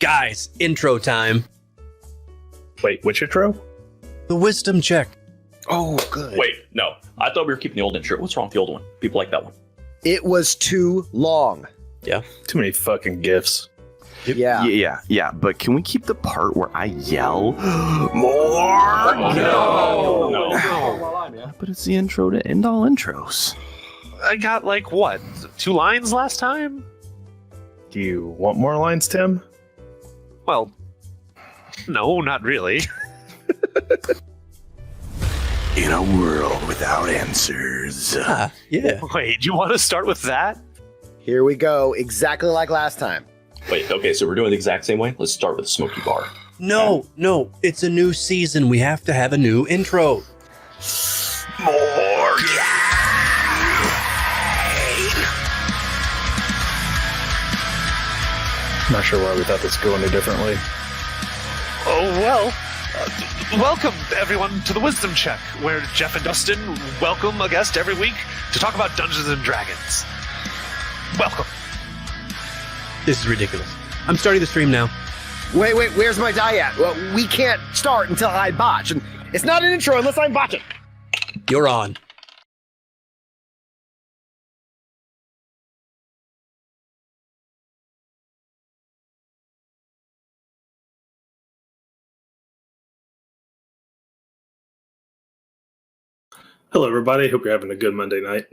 Guys, intro time. Wait, which intro? The wisdom check. Oh, good. Wait, no. I thought we were keeping the old intro. What's wrong with the old one? People like that one. It was too long. Yeah. Too many fucking gifs. Yeah. Yeah. But can we keep the part where I yell more? No. But it's the intro to end all intros. I got like what? 2 lines last time? Do you want more lines, Tim? Well, no, not really. In a world without answers. Yeah. Wait, you want to start with that? Here we go. Exactly like last time. Wait, okay, so we're doing the exact same way? Let's start with Smoky Bar. No. It's a new season. We have to have a new intro. More. Not sure why we thought this would go any differently. Oh, well. Welcome, everyone, to the Wisdom Check, where Jeff and Dustin welcome a guest every week to talk about Dungeons & Dragons. Welcome. This is ridiculous. I'm starting the stream now. Wait, where's my die at? Well, we can't start until I botch. And it's not an intro unless I'm botching. You're on. Hello, everybody. Hope you're having a good Monday night.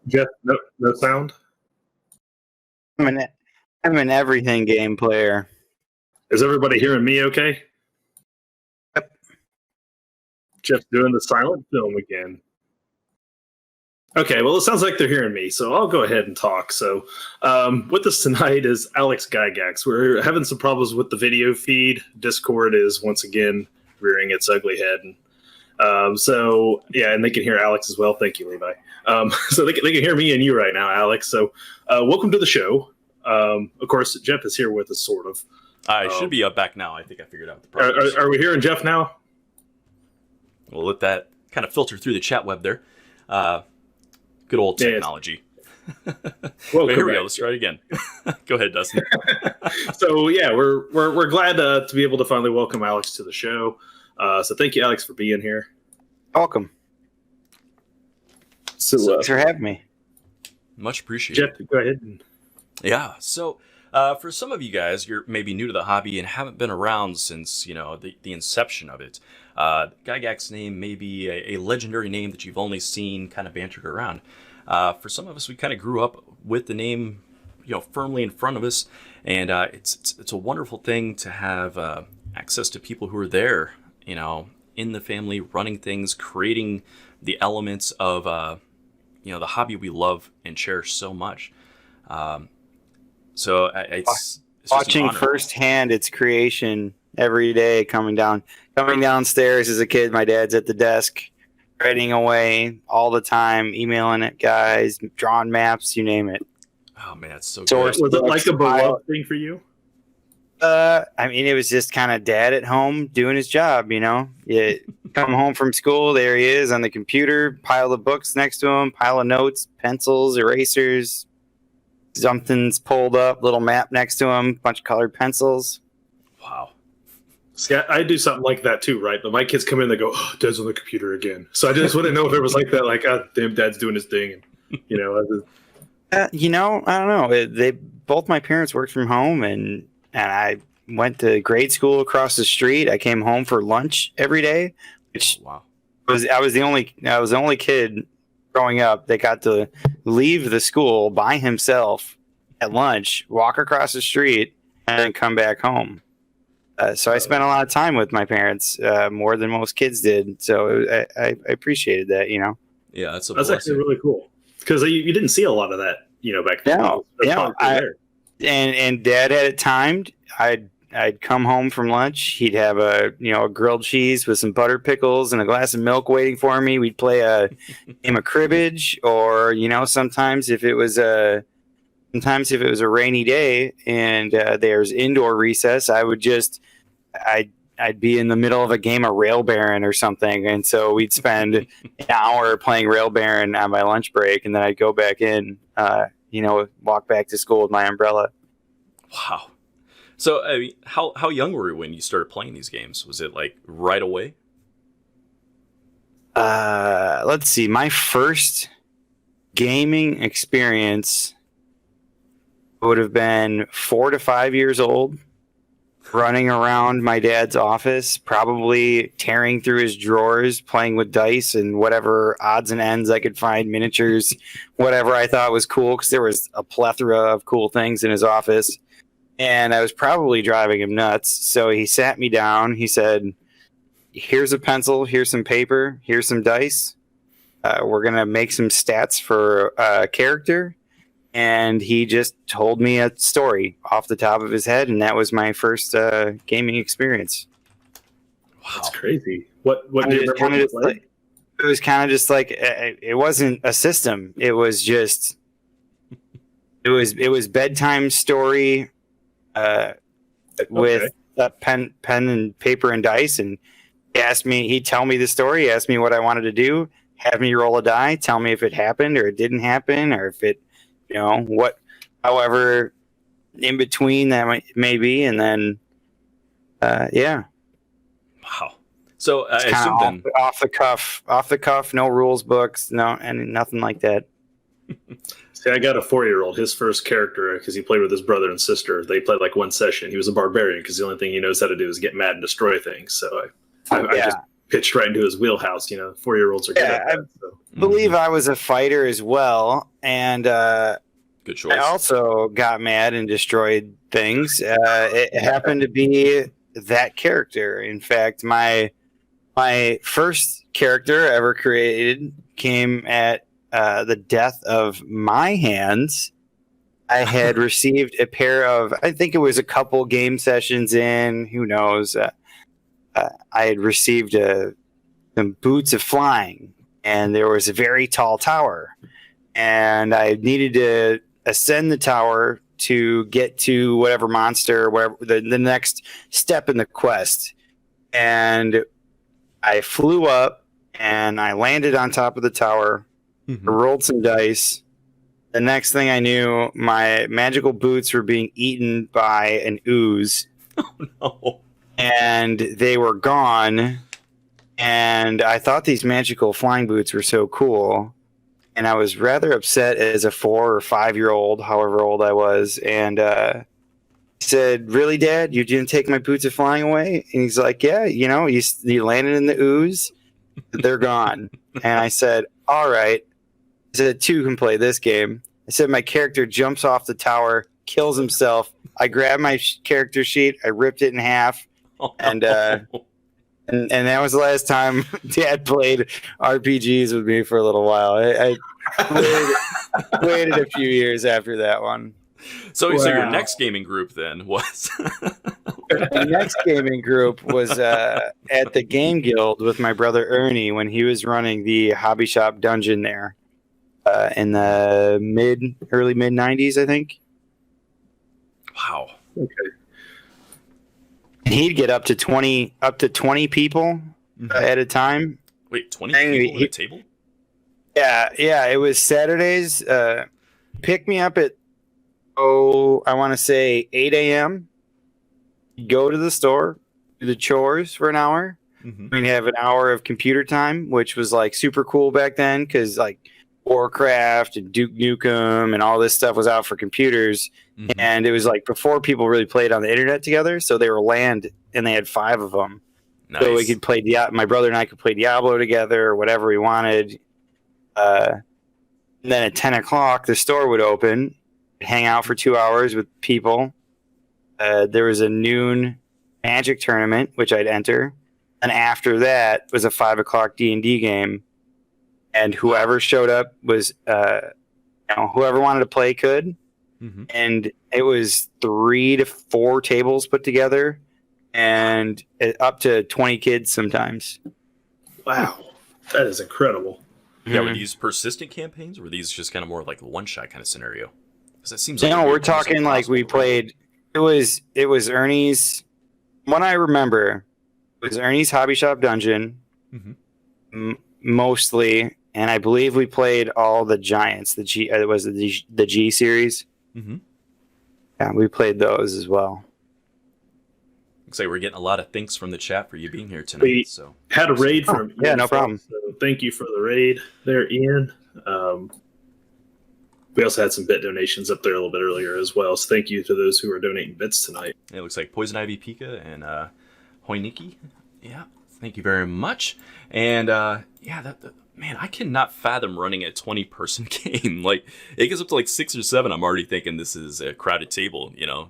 Jeff, no sound? I'm an everything game player. Is everybody hearing me okay? Yep. Jeff's doing the silent film again. Okay, well, it sounds like they're hearing me, so I'll go ahead and talk. So, with us tonight is Alex Gygax. We're having some problems with the video feed. Discord is once again rearing its ugly head. And they can hear Alex as well. Thank you, Levi. So they can hear me and you right now, Alex. So, welcome to the show. Of course, Jeff is here with us, sort of. I should be back now. I think I figured out the problem. Are we hearing Jeff now? We'll let that kind of filter through the chat web there. Good old technology. Well, Wait, here we go. Let's try it again. Go ahead, Dustin. So yeah, we're glad to be able to finally welcome Alex to the show. So thank you, Alex, for being here. Welcome. So Thanks for having me. Much appreciated. Jeff, go ahead. Yeah. So for some of you guys, you're maybe new to the hobby and haven't been around since the inception of it. Gygax's name may be a legendary name that you've only seen kind of bantered around. For some of us, we kind of grew up with the name, firmly in front of us, and it's a wonderful thing to have access to people who are there, in the family, running things, creating the elements of the hobby we love and cherish so much. So it's Watching firsthand its creation every day, coming downstairs as a kid. My dad's at the desk, writing away all the time, emailing it, guys, drawing maps, you name it. Oh man, it's so Source good. Was it like a beloved thing for you? It was just kind of dad at home doing his job, You come home from school, there he is on the computer, pile of books next to him, pile of notes, pencils, erasers, something's pulled up, little map next to him, bunch of colored pencils. Wow. See, I do something like that too, right? But my kids come in, they go, "Oh, Dad's on the computer again." So I just wouldn't know if it was like that, like, "Oh, damn, Dad's doing his thing," and I don't know. Both my parents worked from home, and I went to grade school across the street. I came home for lunch every day, which Wow. I was the only kid growing up that got to leave the school by himself at lunch, walk across the street, and then come back home. So I spent a lot of time with my parents, more than most kids did. So I appreciated that, Yeah, that's actually really cool because you didn't see a lot of that, back then. And Dad had it timed. I'd come home from lunch. He'd have a grilled cheese with some butter pickles and a glass of milk waiting for me. We'd play a game of cribbage, or sometimes if it was a sometimes if it was a rainy day and there's indoor recess, I'd be in the middle of a game of Rail Baron or something, and so we'd spend an hour playing Rail Baron on my lunch break, and then I'd go back in, walk back to school with my umbrella. Wow. So, I mean, how young were you when you started playing these games? Was it like right away? Let's see. My first gaming experience would have been 4 to 5 years old, running around my dad's office, probably tearing through his drawers, playing with dice and whatever odds and ends I could find, miniatures, whatever I thought was cool, because there was a plethora of cool things in his office. And I was probably driving him nuts. So he sat me down. He said, here's a pencil, here's some paper, here's some dice. We're going to make some stats for a character. And he just told me a story off the top of his head, and that was my first gaming experience. Wow. That's crazy. What do you remember? It was kind of just like it wasn't a system. It was just it was bedtime story with a pen and paper and dice, and he'd tell me the story, ask me what I wanted to do, have me roll a die, tell me if it happened or it didn't happen, or if it, however in between that may be, and then yeah. Wow. So I It's assume kinda then off the cuff, no rules books, no, and nothing like that. See, I got a 4-year-old. His first character, because he played with his brother and sister, they played like one session. He was a barbarian because the only thing he knows how to do is get mad and destroy things. So I just pitched right into his wheelhouse. 4-year-olds are good at that. So. I believe I was a fighter as well, and good choice. I also got mad and destroyed things. It happened to be that character. In fact, my first character ever created came at the death of my hands. I had received a pair of, I think it was a couple game sessions in, who knows. I had received some boots of flying, and there was a very tall tower, and I needed to ascend the tower to get to whatever monster, whatever the next step in the quest. And I flew up and I landed on top of the tower. Mhm. I rolled some dice. The next thing I knew, my magical boots were being eaten by an ooze, No. and they were gone. And I thought these magical flying boots were so cool, and I was rather upset as a 4 or 5-year-old, however old I was, and said, "Really, Dad? You didn't take my boots of flying away?" And he's like, "Yeah, you landed in the ooze. They're gone." And I said, "All right." I said, "Two can play this game." I said, my character jumps off the tower, kills himself. I grabbed my character sheet, I ripped it in half, and that was the last time Dad played RPGs with me for a little while. I waited a few years after that one. So your Wow. next gaming group then was The next gaming group was at the Game Guild with my brother Ernie when he was running the Hobby Shop Dungeon there in the early mid 90s, I think. wow. Okay. And he'd get up to 20 people at a time. Wait, 20 Dang, people at a table? Yeah, it was Saturdays. Pick me up at I want to say 8 a.m. Go to the store, do the chores for an hour. Mm-hmm. We'd have an hour of computer time, which was like super cool back then because like Warcraft and Duke Nukem and all this stuff was out for computers. Mhm. And it was like before people really played on the internet together. So they were LAN, and they had 5 of them. Nice. So we could play my brother and I could play Diablo together or whatever we wanted. And then at 10 o'clock, the store would open, hang out for 2 hours with people. There was a noon Magic tournament, which I'd enter. And after that was a 5 o'clock D&D game. And whoever showed up was, whoever wanted to play could. Mhm. And it was 3 to 4 tables put together and up to 20 kids sometimes. Wow. That is incredible. Yeah, were Mhm. these persistent campaigns, or were these just kind of more like a one-shot kind of scenario? Because it seems like No, it'd be we're almost talking like we impossible, right? played. It was Ernie's. What I remember was Ernie's Hobby Shop Dungeon, Mhm. mostly, and I believe we played all the Giants. The G it was the G series. Mhm. Yeah, we played those as well. Looks like we're getting a lot of thanks from the chat for you being here tonight. We- So Had a raid from yeah, Ian no problem. So thank you for the raid there, Ian. We also had some bit donations up there a little bit earlier as well. So thank you to those who are donating bits tonight. it looks like Poison Ivy Pika and Hoiniki. Yeah, thank you very much. And man, I cannot fathom running a 20-person game. Like, it gets up to like 6 or 7. I'm already thinking this is a crowded table. You know,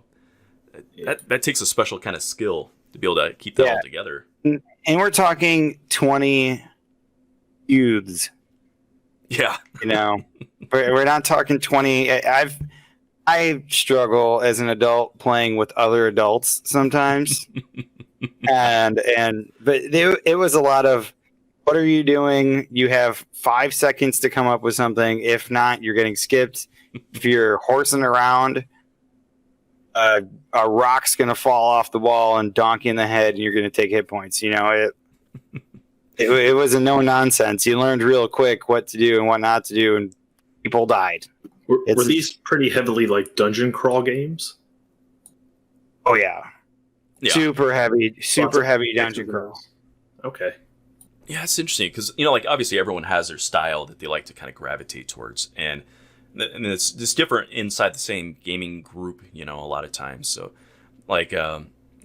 that takes a special kind of skill to be able to keep that all together. And we're talking 20 youths. Yeah. You know, we're not talking 20. I struggle as an adult playing with other adults sometimes, but it was a lot of, what are you doing? You have 5 seconds to come up with something. If not, you're getting skipped. If you're horsing around, a rock's gonna fall off the wall and donk you in the head, and you're gonna take hit points. You know, it was a no nonsense. You learned real quick what to do and what not to do, and people died. Were these pretty heavily like dungeon crawl games? Oh yeah, Yeah. super heavy dungeon dungeon crawl. Okay. Yeah, it's interesting because, you know, like, obviously everyone has their style that they like to kind of gravitate towards, and it's just different inside the same gaming group, you know, a lot of times. So, like, it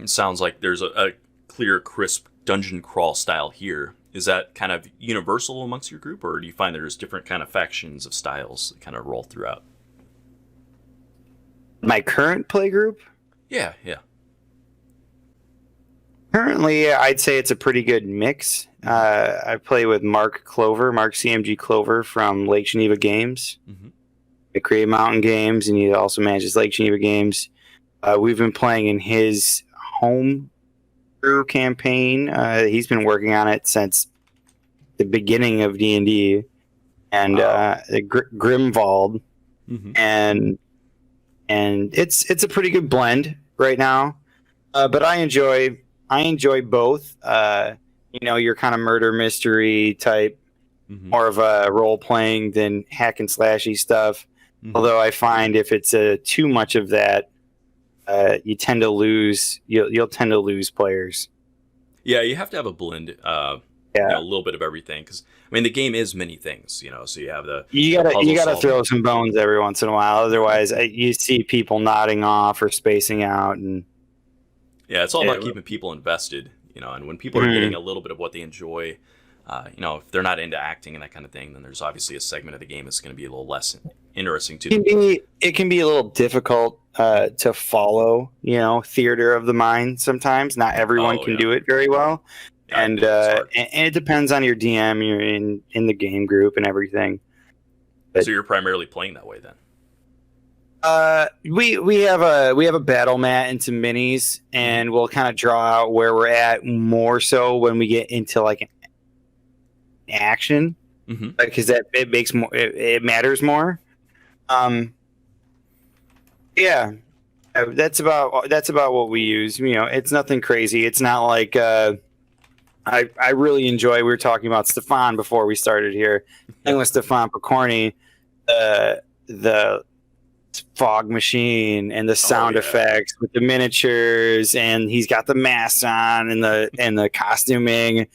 sounds like there's a clear, crisp dungeon crawl style here. Is that kind of universal amongst your group, or do you find there's different kind of factions of styles that kind of roll throughout? My current play group, Yeah. currently, I'd say it's a pretty good mix. I play with Mark CMG Clover from Lake Geneva Games. Mhm. They create Mountain Games, and he also manages Lake Geneva Games. We've been playing in his home brew campaign. He's been working on it since the beginning of D&D, and Grimwald, Mm-hmm. and it's a pretty good blend right now. But I enjoy both. You know, your kind of murder mystery type, Mm-hmm. more of a role playing than hack and slashy stuff. Mhm. Although I find if it's too much of that, you tend to lose. You'll tend to lose players. Yeah, you have to have a blend. You know, a little bit of everything, because I mean the game is many things. You know, so you have the You puzzle gotta solving. throw some bones every once in a while. Otherwise, you see people nodding off or spacing out, and Yeah, it's all about Yeah. keeping people invested, you know, and when people are Mhm. getting a little bit of what they enjoy, you know, if they're not into acting and that kind of thing, then there's obviously a segment of the game that's going to be a little less interesting to them. it can be a little difficult to follow. You know, theater of the mind. Sometimes not everyone Oh, can yeah. do it very well. Yeah, And it's hard. and it depends on your DM, you're in the game group and everything. So you're primarily playing that way then? We have a battle mat and some minis, and we'll kind of draw out where we're at more so when we get into like an action, Mm-hmm. because that it makes more it matters more. Yeah, that's about what we use. You know, it's nothing crazy. It's not like I really enjoy. We were talking about Stefan before we started here. Playing with Stefan Picorni, the fog machine and the sound yeah. effects with the miniatures, and he's got the masks on and the costuming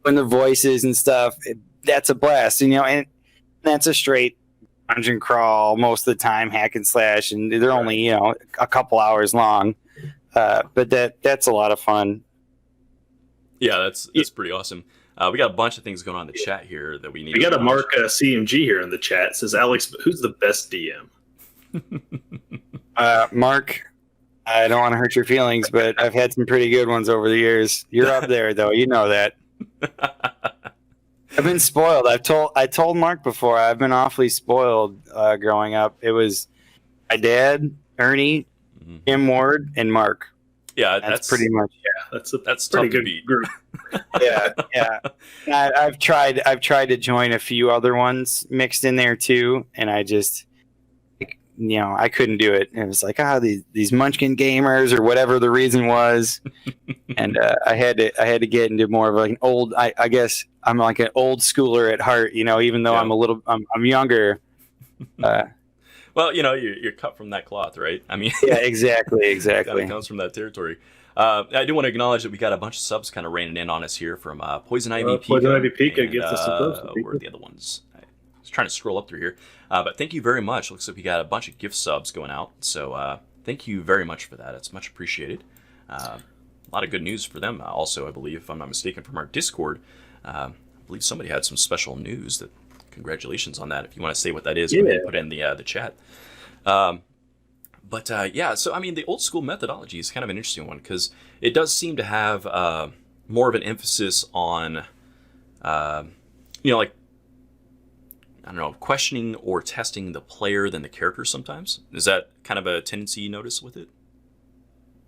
and the voices and stuff. That's a blast, you know, and that's a straight dungeon crawl most of the time, hack and slash, and they're only, you know, a couple hours long. But that's a lot of fun. Yeah, that's pretty awesome. We got a bunch of things going on in the chat here that we need. We got to a Mark CMG here in the chat. It says, Alex, who's the best DM? Mark, I don't want to hurt your feelings, but I've had some pretty good ones over the years. You're up there, though. You know that. I've been spoiled. I told Mark before. I've been awfully spoiled growing up. It was my dad, Ernie, Mhm. Jim Ward, and Mark. Yeah, That's pretty much. That's a that's pretty tough to good beat. group. Yeah, yeah. I've tried to join a few other ones mixed in there too, and I just I couldn't do it. It was like, these Munchkin gamers or whatever the reason was, and I had to get into more of like an old. I guess I'm like an old schooler at heart, even though I'm younger. Well, you're cut from that cloth, right? I mean, yeah, exactly. It comes from that territory. I do want to acknowledge that we got a bunch of subs kind of raining in on us here from Poison Ivy Pika. Poison Ivy Pika and, gets us some folks. where are the other ones? I was trying to scroll up through here. But thank you very much. Looks like we got a bunch of gift subs going out. So thank you very much for that. It's much appreciated. A lot of good news for them also, I believe, if I'm not mistaken, from our Discord. I believe somebody had some special news. That congratulations on that. If you want to say what that is, go ahead and put it in the chat. So I mean, the old school methodology is kind of an interesting one because it does seem to have more of an emphasis on, like, I don't know, questioning or testing the player than the character sometimes. Is that kind of a tendency you notice with it?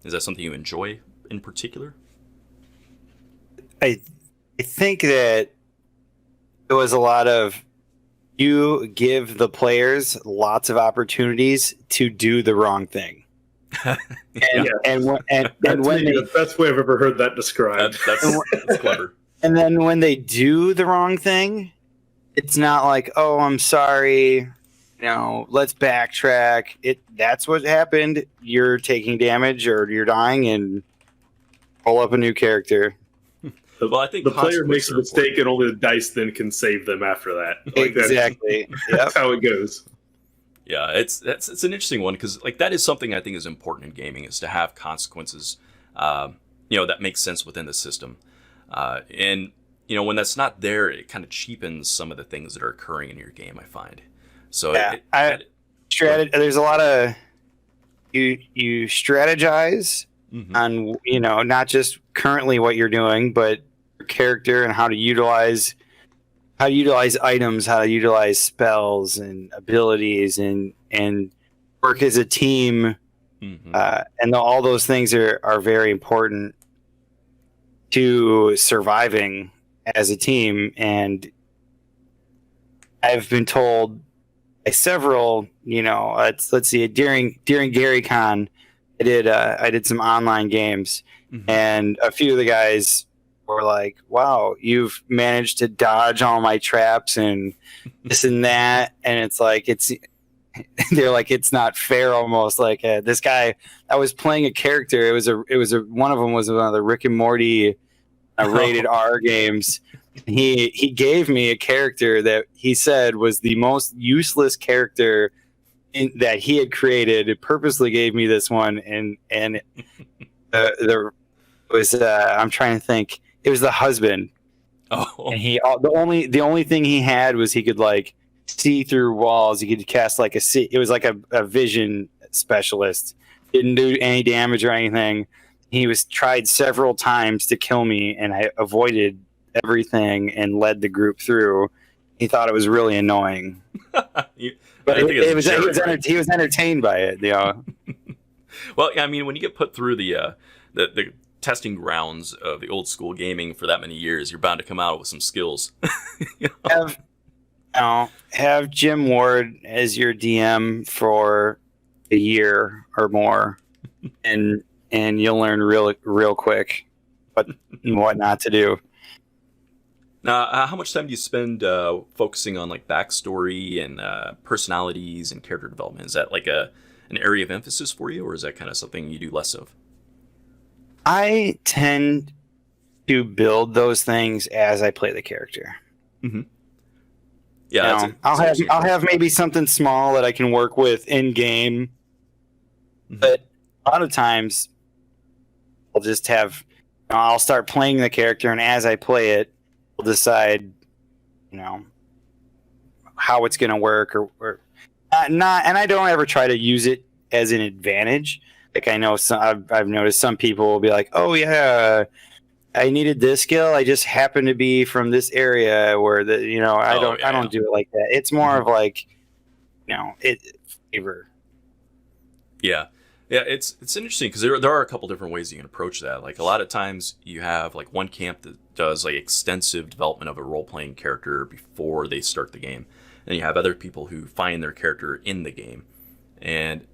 Is that something you enjoy in particular? I think that it was a lot of you give the players lots of opportunities to do the wrong thing. And when the best way I've ever heard that described. That's clever. And then when they do the wrong thing, it's not like, oh, I'm sorry, let's backtrack. That's what happened. You're taking damage or you're dying, and pull up a new character. Well, I think the player makes a mistake and only the dice then can save them after that. Exactly. That's how it goes. Yeah, it's an interesting one because like that is something I think is important in gaming, is to have consequences, that make sense within the system. And when that's not there, it kind of cheapens some of the things that are occurring in your game, I find. So there's a lot of you strategize on not just currently what you're doing, but your character and how to utilize items, how to utilize spells and abilities, and work as a team. And all those things are very important to surviving as a team. And I've been told by several, let's see, during GaryCon, I did some online games, and a few of the guys were like, wow, you've managed to dodge all my traps and this and that. And it's like, they're like, it's not fair. Almost like this guy, I was playing a character. It was one of them was one of the Rick and Morty rated R games. He gave me a character that he said was the most useless character that he had created. It purposely gave me this one, and there was I'm trying to think. It was the husband. Oh, and the only thing he had was he could like see through walls. He could cast like it was like a vision specialist. Didn't do any damage or anything. He was tried several times to kill me, and I avoided everything and led the group through. He thought it was really annoying. But he was entertained by it. Well, I mean, when you get put through the testing grounds of the old school gaming for that many years, you're bound to come out with some skills. Have Jim Ward as your DM for a year or more, and you'll learn real quick what not to do. Now, how much time do you spend focusing on like backstory and personalities and character development? Is that like an area of emphasis for you, or is that kind of something you do less of? I tend to build those things as I play the character. Yeah, I'll have maybe something small that I can work with in game, but a lot of times I'll start playing the character, and as I play it, I'll decide, how it's going to work or not. And I don't ever try to use it as an advantage. Like I know I've noticed some people will be like, oh yeah, I needed this skill. I just happen to be from this area where I don't do it like that. It's more of like, favor. Yeah. Yeah, it's interesting because there are a couple different ways you can approach that. Like a lot of times you have like one camp that does like extensive development of a role-playing character before they start the game. And you have other people who find their character in the game. And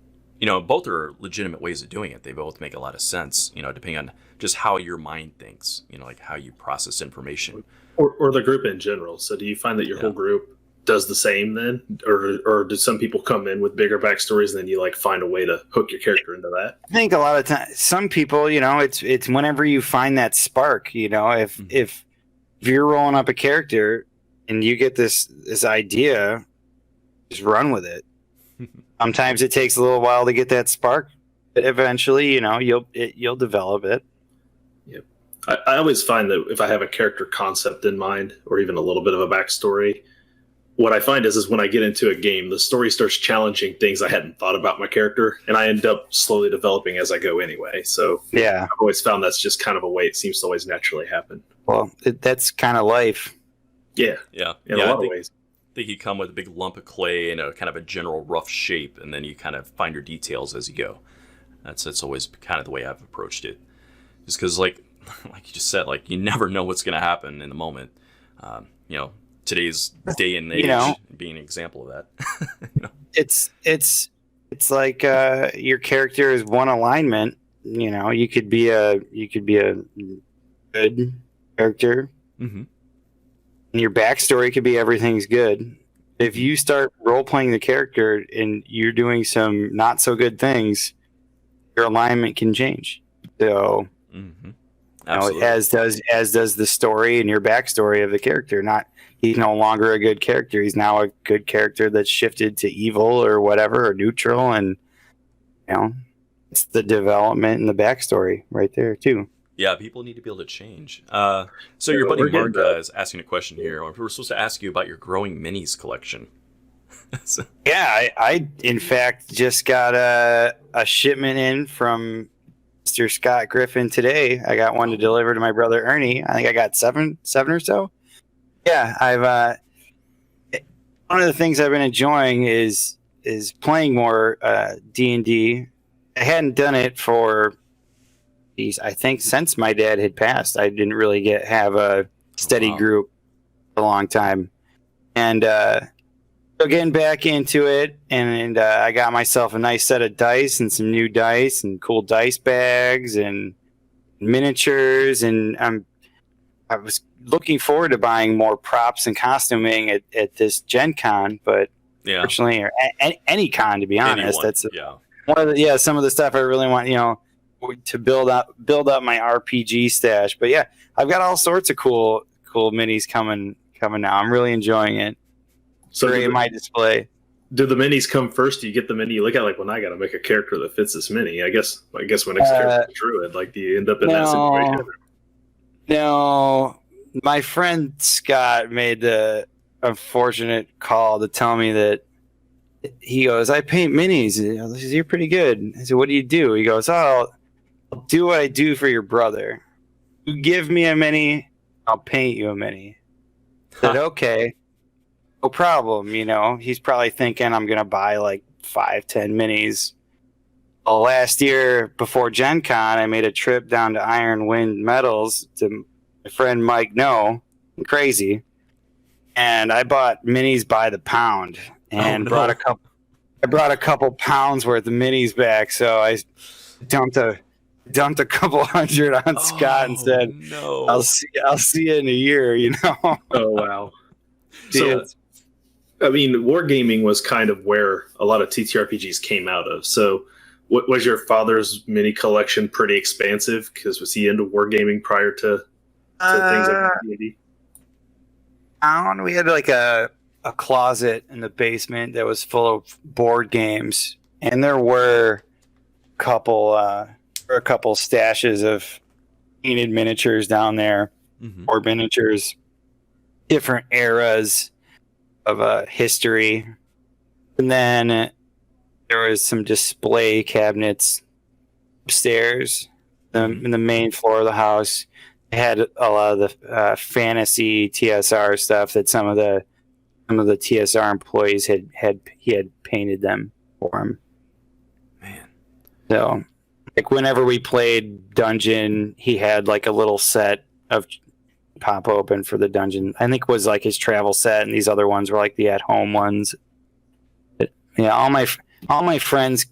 both are legitimate ways of doing it. They both make a lot of sense, depending on just how your mind thinks, like how you process information. Or the group in general. So do you find that your whole group does the same then? Or do some people come in with bigger backstories and then you like find a way to hook your character into that? I think a lot of times, some people, it's whenever you find that spark, if you're rolling up a character and you get this idea, just run with it. Sometimes it takes a little while to get that spark, but eventually, you'll develop it. Yep. I always find that if I have a character concept in mind, or even a little bit of a backstory, what I find is when I get into a game, the story starts challenging things I hadn't thought about my character, and I end up slowly developing as I go anyway. So yeah, I've always found that's just kind of a way it seems to always naturally happen. Well, that's kind of life. Yeah. Yeah. In a lot of ways. I think you come with a big lump of clay and a kind of a general rough shape, and then you kind of find your details as you go. That's always kind of the way I've approached it. Just because, like you just said, like you never know what's going to happen in the moment. Today's day and age being an example of that. It's like your character is one alignment. You could be a good character. Mm-hmm. And your backstory could be everything's good. If you start role playing the character and you're doing some not so good things, your alignment can change. So, as does the story and your backstory of the character. He's no longer a good character. He's now a good character that's shifted to evil or whatever, or neutral, and it's the development and the backstory right there too. Yeah, people need to be able to change. So your buddy Mark is asking a question here. We're supposed to ask you about your growing minis collection. Yeah, I in fact just got a shipment in from Mr. Scott Griffin today. I got one to deliver to my brother Ernie. I think I got seven or so. Yeah, I've one of the things I've been enjoying is playing more D&D. I hadn't done it for I think since my dad had passed. I didn't really have a steady group for a long time, and so getting back into it, and I got myself a nice set of dice and some new dice and cool dice bags and miniatures, and I was looking forward to buying more props and costuming at this Gen Con, but fortunately, or any con, to be honest, that's one of the some of the stuff I really want, to build up my RPG stash. But yeah, I've got all sorts of cool minis coming now. I'm really enjoying it. So in my display. Do the minis come first? Do you get the mini? You look at like, when I got to make a character that fits this mini. I guess my next character is Druid. Like, do you end up in that situation? No, my friend Scott made the unfortunate call to tell me that he goes, I paint minis. He says, you're pretty good. I said, what do you do? He goes, I'll do what I do for your brother. You give me a mini, I'll paint you a mini. I said, okay, no problem. He's probably thinking I'm going to buy like 5-10 minis. Well, last year before Gen Con, I made a trip down to Iron Wind Metals to my friend Mike crazy. And I bought minis by the pound and brought a couple pounds worth of minis back. So I dumped a couple hundred on Scott and said, I'll see you in a year, Oh, wow. So, wargaming was kind of where a lot of TTRPGs came out of. So was your father's mini collection pretty expansive? Because was he into wargaming prior to things like D&D? We had like a closet in the basement that was full of board games, and there were a couple stashes of painted miniatures down there, or miniatures, different eras of history, and then there was some display cabinets upstairs in the main floor of the house. It had a lot of the fantasy TSR stuff that some of the TSR employees he had painted them for him. Man. So, like, whenever we played Dungeon, he had like a little set of pop open for the Dungeon. I think it was like his travel set, and these other ones were like the at home ones. But, yeah, all my friends,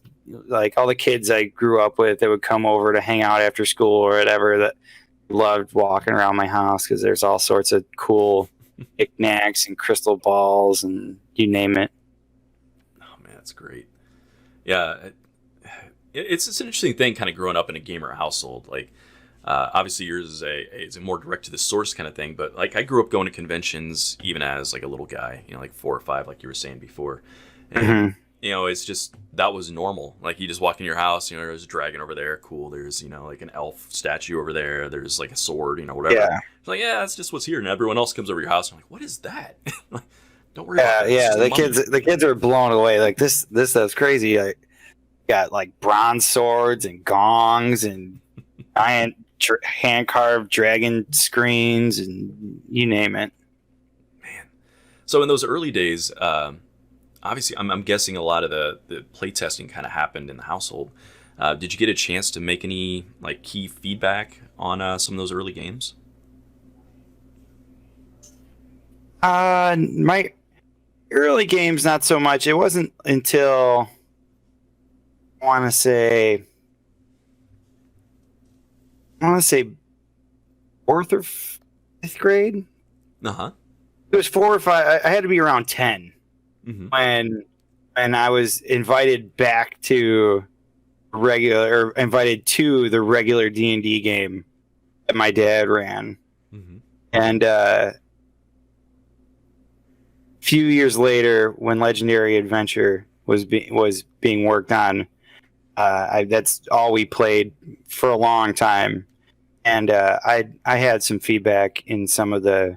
like all the kids I grew up with, that would come over to hang out after school or whatever, that loved walking around my house because there's all sorts of cool knickknacks and crystal balls and you name it. Oh man, that's great. Yeah, it's an interesting thing, kind of growing up in a gamer household. Like, obviously yours is a more direct to the source kind of thing, but like I grew up going to conventions even as like a little guy, like 4 or 5, like you were saying before. And, it's just, that was normal. Like you just walk in your house, there's a dragon over there. Cool. There's, like an elf statue over there. There's like a sword, whatever. Yeah. It's like, yeah, that's just what's here. And everyone else comes over your house and I'm like, what is that? Like, don't worry about it. Yeah. The kids are blown away. Like this stuff's crazy. Like, got like bronze swords and gongs and giant hand carved dragon screens and you name it. Man. So in those early days, obviously, I'm guessing a lot of the playtesting kind of happened in the household. Did you get a chance to make any like key feedback on some of those early games? My early games, not so much. It wasn't until I want to say 4th or 5th grade. It was 4 or 5. I had to be around 10. When I was invited back to invited to the regular D&D game that my dad ran. And a few years later, when Legendary Adventure was being worked on, that's all we played for a long time. And I had some feedback in some of the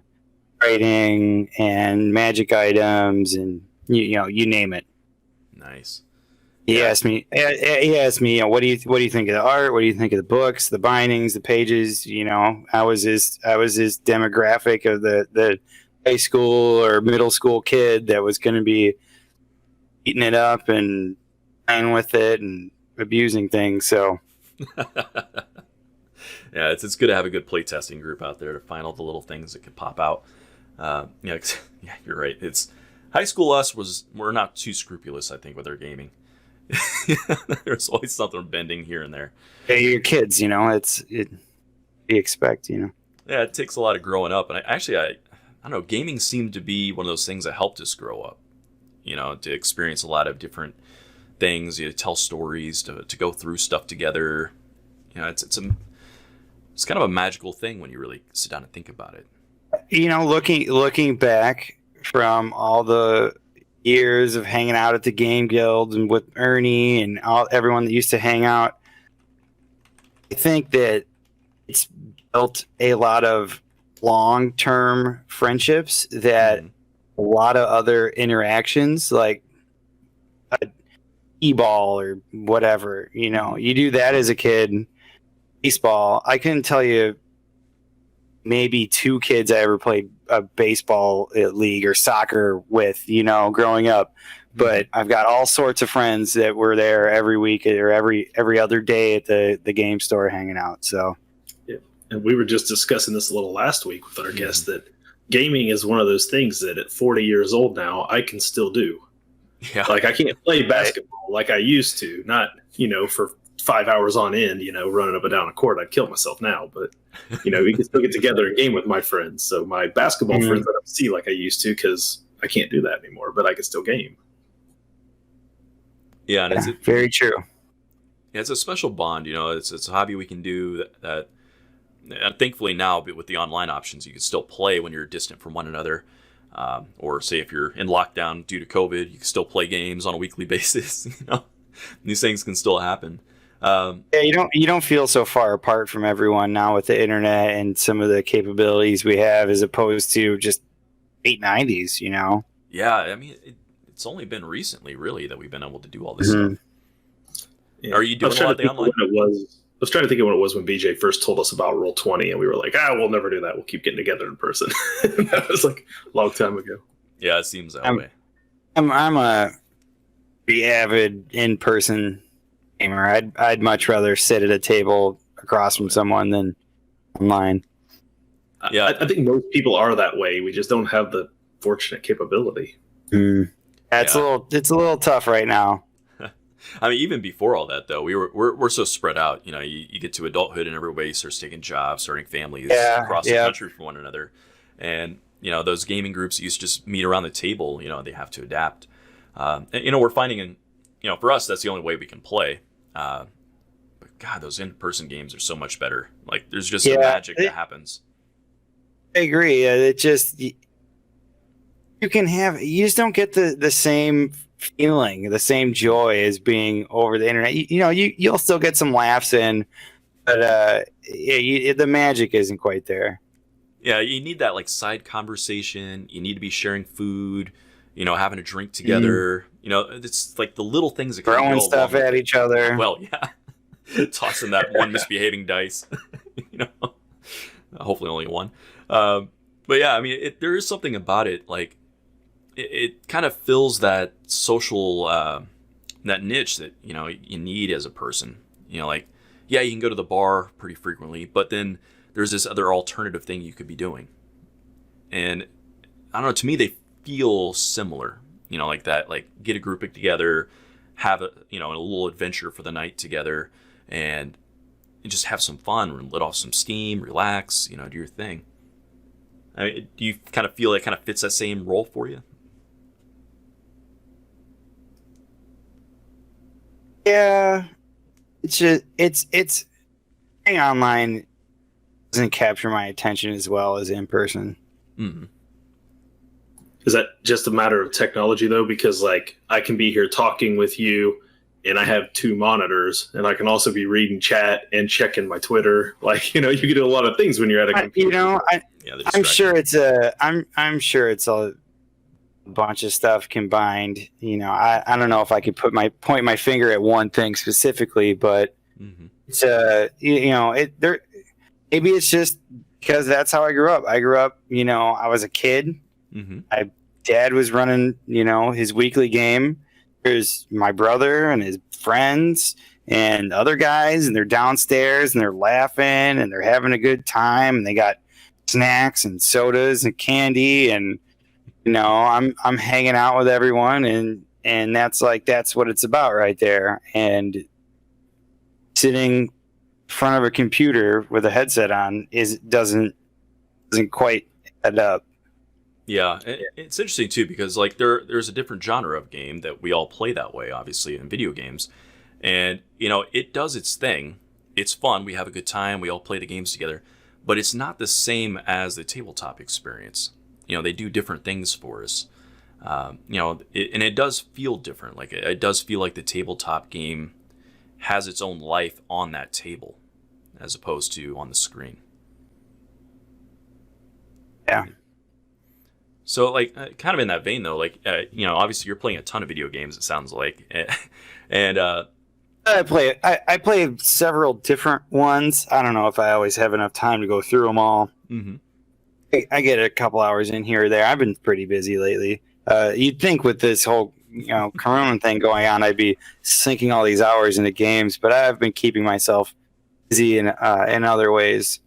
writing and magic items and you name it. Nice. He asked me, what do you think of the art? What do you think of the books, the bindings, the pages? I was his demographic of the high school or middle school kid that was going to be eating it up and playing with it and abusing things. So, yeah, it's good to have a good playtesting group out there to find all the little things that could pop out. Yeah, you're right. It's high school we're not too scrupulous, I think, with our gaming. There's always something bending here and there. Yeah, you're kids, you expect, Yeah, it takes a lot of growing up, and I don't know, gaming seemed to be one of those things that helped us grow up. To experience a lot of different things, to tell stories, to go through stuff together. It's kind of a magical thing when you really sit down and think about it. Looking back from all the years of hanging out at the Game Guild and with Ernie and everyone that used to hang out, I think that it's built a lot of long-term friendships that a lot of other interactions, like a e-ball or whatever, you do that as a kid. Baseball, I couldn't tell you maybe 2 kids I ever played a baseball league or soccer with, growing up. But I've got all sorts of friends that were there every week or every other day at the game store hanging out. So, yeah. And we were just discussing this a little last week with our guest that gaming is one of those things that at 40 years old now, I can still do. Yeah. Like I can't play basketball like I used to, not, for 5 hours on end, running up and down a court. I'd kill myself now, but we can still get together and game with my friends. So my basketball friends I don't see like I used to because I can't do that anymore, but I can still game. Yeah, and it's very true. Yeah, it's a special bond. It's a hobby we can do that and thankfully now, but with the online options, you can still play when you're distant from one another. Or say if you're in lockdown due to COVID, you can still play games on a weekly basis. These things can still happen. Yeah, you don't feel so far apart from everyone now with the internet and some of the capabilities we have, as opposed to just late 90s. Yeah, I mean, it's only been recently, really, that we've been able to do all this stuff. Yeah. Are you doing a lot of the online? I was trying to think of when it was when BJ first told us about Roll20, and we were like, we'll never do that. We'll keep getting together in person. That was like a long time ago. Yeah, it seems that way. I'm a pretty avid in-person gamer. I'd much rather sit at a table across from someone than online. Yeah, I think most people are that way. We just don't have the fortunate capability. It's a little tough right now. I mean, even before all that, though, we're so spread out. You know, you get to adulthood and everybody starts taking jobs, starting families across the country from one another, and those gaming groups that used to just meet around the table. They have to adapt. And, we're finding, for us, that's the only way we can play. But God, those in-person games are so much better. Like, there's just a magic that happens. I agree. It just you just don't get the same feeling, the same joy as being over the internet. You'll still get some laughs in, but the magic isn't quite there. Yeah, you need that like side conversation. You need to be sharing food. Having a drink together. It's like the little things that throwing stuff at each other. Well, yeah, tossing that one misbehaving dice. Hopefully only one. But yeah, I mean, there is something about it. Like, it kind of fills that social that niche that you need as a person. Like, yeah, you can go to the bar pretty frequently, but then there's this other alternative thing you could be doing. And I don't know. To me, they feel similar. Like that. Like, get a group together, have a little adventure for the night together, and just have some fun, let off some steam, relax. Do your thing. I mean, do you kind of feel it kind of fits that same role for you? Yeah, it's playing online doesn't capture my attention as well as in person. Mm-hmm. Is that just a matter of technology though? Because like I can be here talking with you, and I have two monitors, and I can also be reading chat and checking my Twitter. Like you can do a lot of things when you're at a computer. I'm sure it's I'm sure it's a bunch of stuff combined. I don't know if I could point my finger at one thing specifically, but it's maybe it's just because that's how I grew up. I grew up, I was a kid. My dad was running, his weekly game. There's my brother and his friends and other guys, and they're downstairs and they're laughing and they're having a good time, and they got snacks and sodas and candy, and I'm hanging out with everyone, and that's what it's about right there. And sitting in front of a computer with a headset on doesn't quite add up. Yeah, it's interesting too, because like there's a different genre of game that we all play that way, obviously, in video games, and it does its thing. It's fun. We have a good time. We all play the games together, but it's not the same as the tabletop experience. They do different things for us. And it does feel different. Like it does feel like the tabletop game has its own life on that table, as opposed to on the screen. Yeah. So, like, kind of in that vein, though, like, obviously you're playing a ton of video games, it sounds like, and I play several different ones. I don't know if I always have enough time to go through them all. Mm-hmm. I get a couple hours in here or there. I've been pretty busy lately. You'd think with this whole Corona thing going on, I'd be sinking all these hours into games, but I've been keeping myself busy in other ways.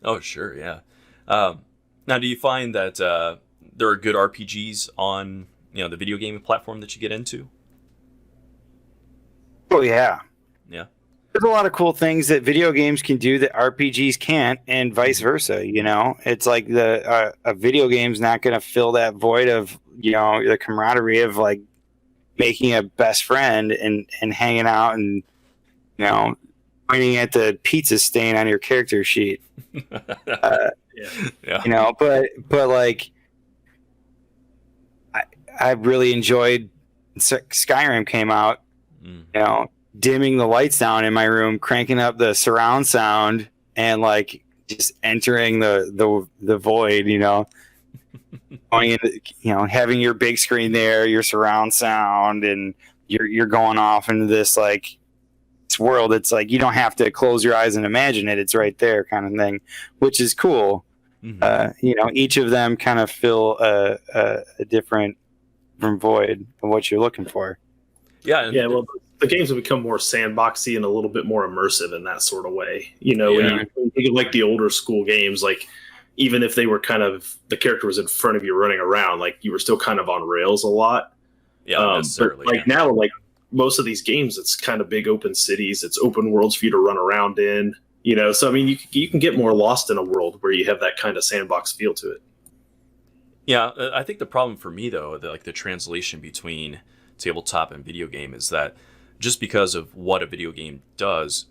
Oh, sure, yeah. Now, do you find that there are good RPGs on the video gaming platform that you get into? Oh yeah. There's a lot of cool things that video games can do that RPGs can't, and vice versa. It's like a video game's not going to fill that void of the camaraderie of like making a best friend and hanging out and pointing at the pizza stain on your character sheet. Yeah. But like I really enjoyed Skyrim came out. Dimming the lights down in my room, cranking up the surround sound, and like just entering the void, going into, having your big screen there, your surround sound, and you're going off into this like this world. It's like you don't have to close your eyes and imagine it; it's right there, kind of thing, which is cool. Mm-hmm. Each of them kind of fill a different void of what you're looking for. Yeah. Well, the games have become more sandboxy and a little bit more immersive in that sort of way. When you think of like the older school games, like even if they were kind of the character was in front of you running around, like you were still kind of on rails a lot. Yeah, necessarily. But like now, like most of these games, it's kind of big open cities. It's open worlds for you to run around in. So I mean, you can get more lost in a world where you have that kind of sandbox feel to it. Yeah, I think the problem for me though, the translation between tabletop and video game is that just because of what a video game does,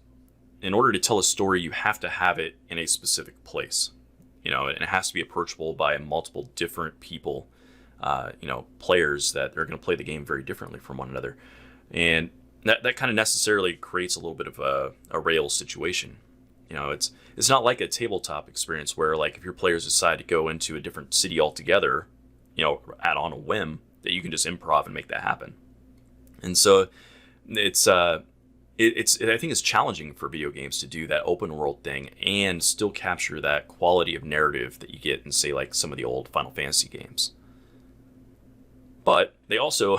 in order to tell a story, you have to have it in a specific place. And it has to be approachable by multiple different people, players that are going to play the game very differently from one another. And that kind of necessarily creates a little bit of a rail situation. It's not like a tabletop experience where, like, if your players decide to go into a different city altogether, add on a whim, that you can just improv and make that happen. And so it's I think it's challenging for video games to do that open world thing and still capture that quality of narrative that you get in, say, like some of the old Final Fantasy games. But they also,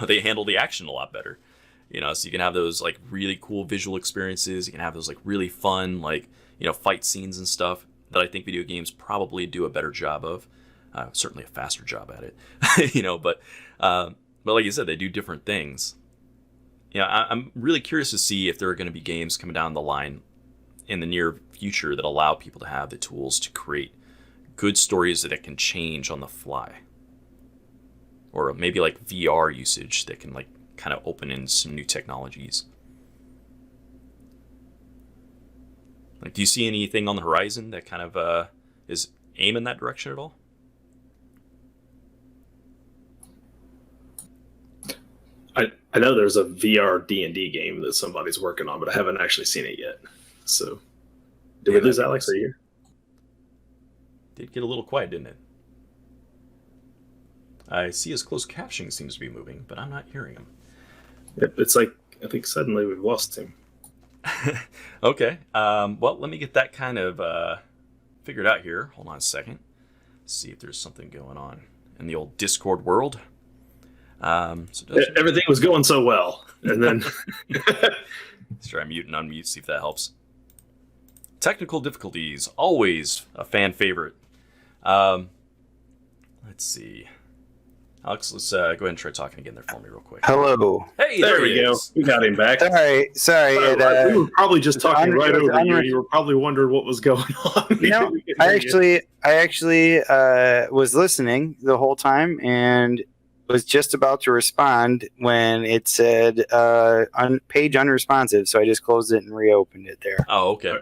they handle the action a lot better. So you can have those like really cool visual experiences. You can have those like really fun, like, fight scenes and stuff that I think video games probably do a better job of. Certainly a faster job at it, but like you said, they do different things. I'm really curious to see if there are going to be games coming down the line in the near future that allow people to have the tools to create good stories that can change on the fly. Or maybe like VR usage that can like kind of open in some new technologies. Like, do you see anything on the horizon that kind of is aim in that direction at all? I know there's a VR D&D game that somebody's working on, but I haven't actually seen it yet. So, did we lose Alex? Are you here? Did get a little quiet, didn't it? I see his closed captioning seems to be moving, but I'm not hearing him. It's like, I think suddenly we've lost him. Okay. Well, let me get that kind of figured out here. Hold on a second. See if there's something going on in the old Discord world. Everything was going so well, and then let's try mute and unmute, see if that helps. Technical difficulties, always a fan favorite. Let's see. Alex, let's go ahead and try talking again there for me real quick. Hello. Hey, there we he go. is. We got him back. Sorry. We were probably just talking right over you. You were probably wondering what was going on. I actually was listening the whole time and was just about to respond when it said page unresponsive, so I just closed it and reopened it there. Oh, okay.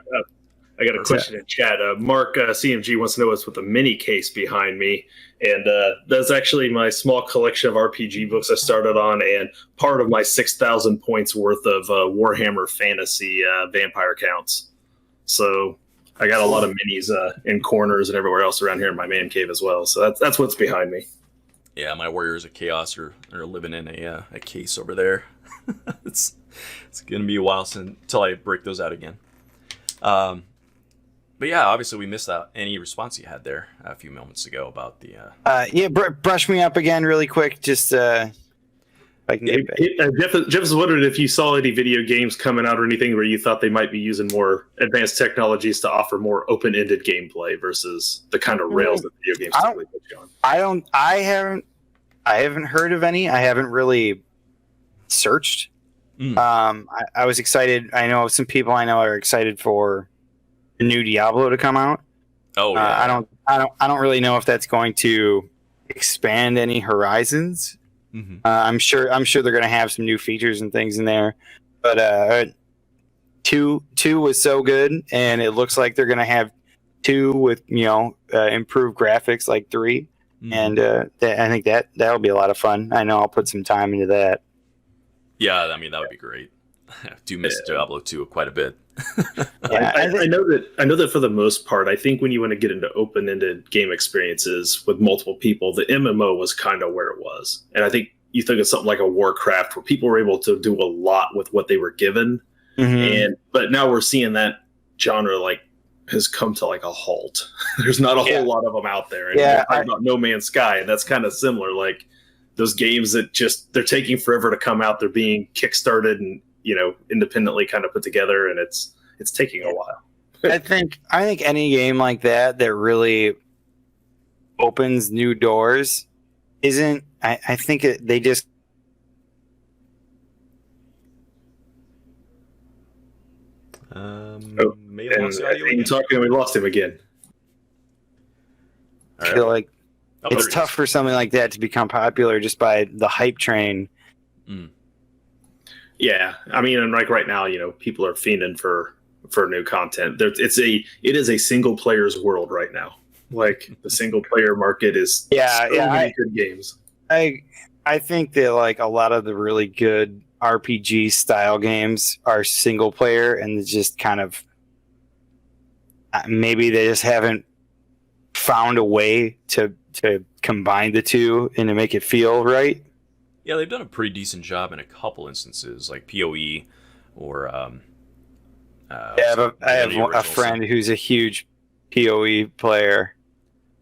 I got a question in chat. Mark CMG wants to know what's with the mini case behind me, and that's actually my small collection of RPG books I started on, and part of my 6,000 points worth of Warhammer Fantasy vampire counts. So I got a lot of minis in corners and everywhere else around here in my man cave as well. So that's what's behind me. Yeah, my Warriors of Chaos are living in a case over there. It's gonna be a while until I break those out again. But yeah, obviously we missed out any response you had there a few moments ago about the. Brush me up again really quick, just if I can get back. Jeff was wondering if you saw any video games coming out or anything where you thought they might be using more advanced technologies to offer more open-ended gameplay versus the kind of rails that video games typically put you on. I haven't heard of any. I haven't really searched. I was excited. I know some people I know are excited for the new Diablo to come out. Oh, yeah. I don't really know if that's going to expand any horizons. Mm-hmm. I'm sure they're going to have some new features and things in there, but 2 was so good, and it looks like they're going to have 2 with improved graphics like 3, and I think that'll be a lot of fun. I know I'll put some time into that. Yeah, I mean that would be great. I do miss Diablo 2 quite a bit. Yeah, I know that for the most part, I think when you want to get into open-ended game experiences with multiple people, the MMO was kind of where it was. And I think you think of something like a Warcraft where people were able to do a lot with what they were given. Mm-hmm. But now we're seeing that genre has come to like a halt. There's not a whole lot of them out there. And we're talking about No Man's Sky, and that's kind of similar. Like those games that they're taking forever to come out. They're being kickstarted and independently kind of put together, and it's taking a while. I think any game like that really opens new doors isn't. I think they just May And lost the I audio think again. talking, we lost him again. All I right. feel like Oh, there it's he tough is. for something like that to become popular just by the hype train. Yeah, I mean, and like right now, people are fiending for new content. It is a single player's world right now. Like the single player market is Yeah, so yeah, many good games. I think that like a lot of the really good RPG style games are single player, and it's just kind of maybe they just haven't found a way to combine the two and to make it feel right. Yeah, they've done a pretty decent job in a couple instances, like PoE or. I have one of the a originals. friend who's a huge PoE player.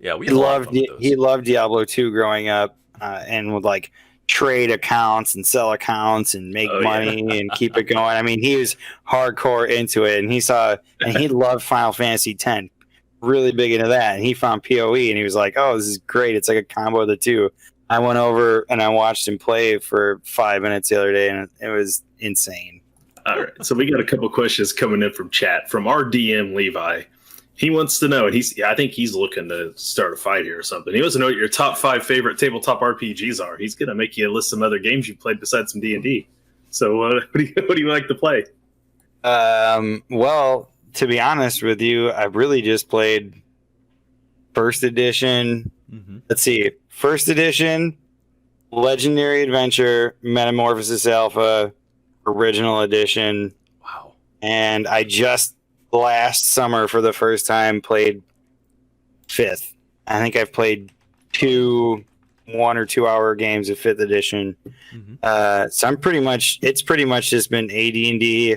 Yeah, we He had a lot of loved fun with those. he loved Diablo 2 growing up, and would like trade accounts and sell accounts and make Oh, yeah. money and keep it going. I mean, he was hardcore into it, and he loved Final Fantasy X, really big into that. And he found PoE, and he was like, "Oh, this is great! It's like a combo of the two." I went over and I watched him play for 5 minutes the other day, and it was insane. All right, so we got a couple questions coming in from chat from our DM Levi. He wants to know, and I think he's looking to start a fight here or something. He wants to know what your top 5 favorite tabletop RPGs are. He's gonna make you list some other games you played besides some D&D. So what do you like to play? Well, to be honest with you, I've really just played first edition. Mm-hmm. Let's see, first edition, Legendary Adventure, Metamorphosis Alpha, original edition, Wow. and I just last summer for the first time played 5th. I think I've played 1 or 2 hour games of 5th edition. Mm-hmm. So it's pretty much just been AD&D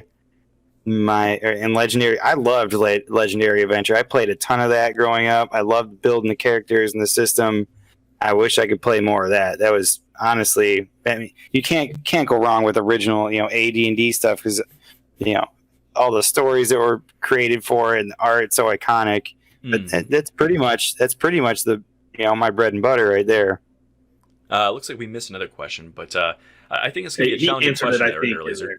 and Legendary. I loved Legendary Adventure. I played a ton of that growing up. I loved building the characters and the system. I wish I could play more of that. That was honestly, I mean, you can't go wrong with original, AD&D stuff, because all the stories that were created for it and the art so iconic. But that's pretty much the my bread and butter right there. Looks like we missed another question, but I think it's going to be a He challenging answered question it, I there, think. Airlaser.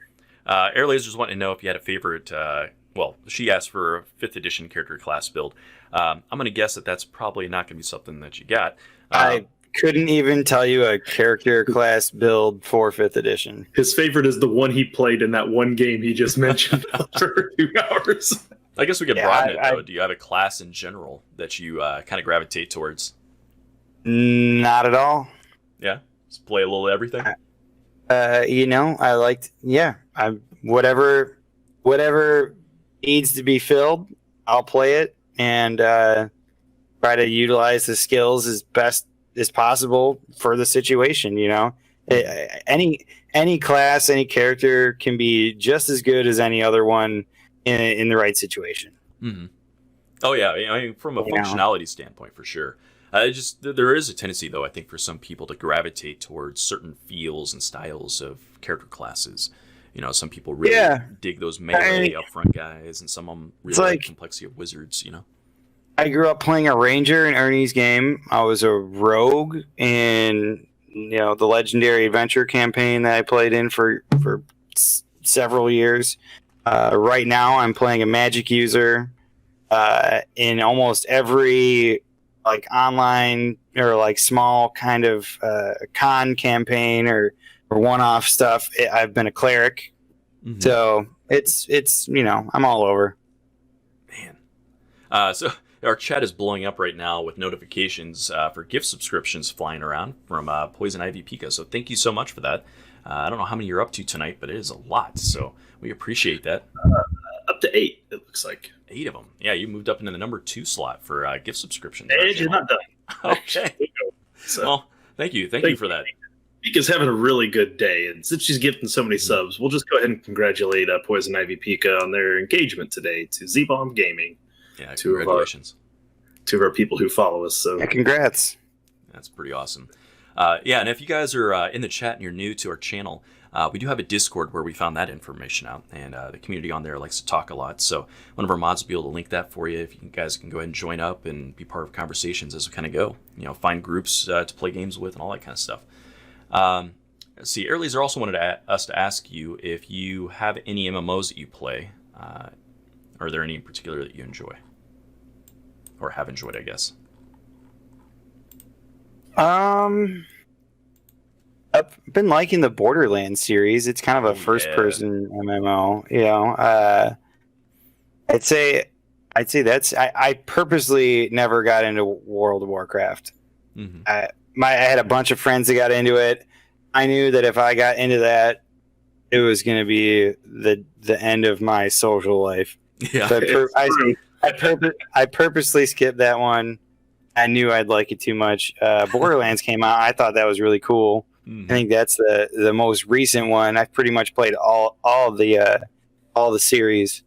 Airlaser's wanting to know if you had a favorite. Well, she asked for a 5th edition character class build. I'm going to guess that that's probably not going to be something that you got. I couldn't even tell you a character class build for 5th edition. His favorite is the one he played in that one game he just mentioned for 2 hours. I guess we could Yeah, broaden it, though. Do you have a class in general that you kind of gravitate towards? Not at all. Yeah? Just play a little everything? I liked, whatever needs to be filled, I'll play it and try to utilize the skills as best as possible for the situation. Any class, any character can be just as good as any other one in the right situation. Mm-hmm. Oh, yeah. I mean, from a functionality standpoint, for sure. There is a tendency, though, I think, for some people to gravitate towards certain feels and styles of character classes. Some people really dig those melee upfront guys, and some of them really like the complexity of wizards, I grew up playing a ranger in Ernie's game. I was a rogue in the Legendary Adventure campaign that I played in for several years. Right now, I'm playing a magic user in almost every online or small kind of con campaign or one-off stuff. I've been a cleric, so it's I'm all over. Man, so our chat is blowing up right now with notifications for gift subscriptions flying around from Poison Ivy Pika. So thank you so much for that. I don't know how many you're up to tonight, but it is a lot. So we appreciate that. Up to 8, it looks like. 8 of them. Yeah, you moved up into the number 2 slot for gift subscriptions. And you're not done. Okay. So, well, thank you. Thank you for that. Pika's having a really good day, and since she's gifting so many subs, we'll just go ahead and congratulate Poison Ivy Pika on their engagement today to Z-Bomb Gaming. Yeah, two congratulations. Two of our people who follow us. So Congrats. That's pretty awesome. And if you guys are in the chat and you're new to our channel, we do have a Discord where we found that information out, and the community on there likes to talk a lot. So one of our mods will be able to link that for you. If you guys can go ahead and join up and be part of conversations as we kind of go. Find groups to play games with and all that kind of stuff. Let's see. Airlaser also wanted us to ask you if you have any MMOs that you play, Are there any in particular that you enjoy? Or have enjoyed, I guess? I've been liking the Borderlands series. It's kind of a first-person MMO. You know, I'd say that's. I purposely never got into World of Warcraft. Mm-hmm. I had a bunch of friends that got into it. I knew that if I got into that, it was going to be the end of my social life. Yeah. So I purposely skipped that one. I knew I'd like it too much. Borderlands came out. I thought that was really cool. Mhm. I think that's the most recent one. I've pretty much played all the series.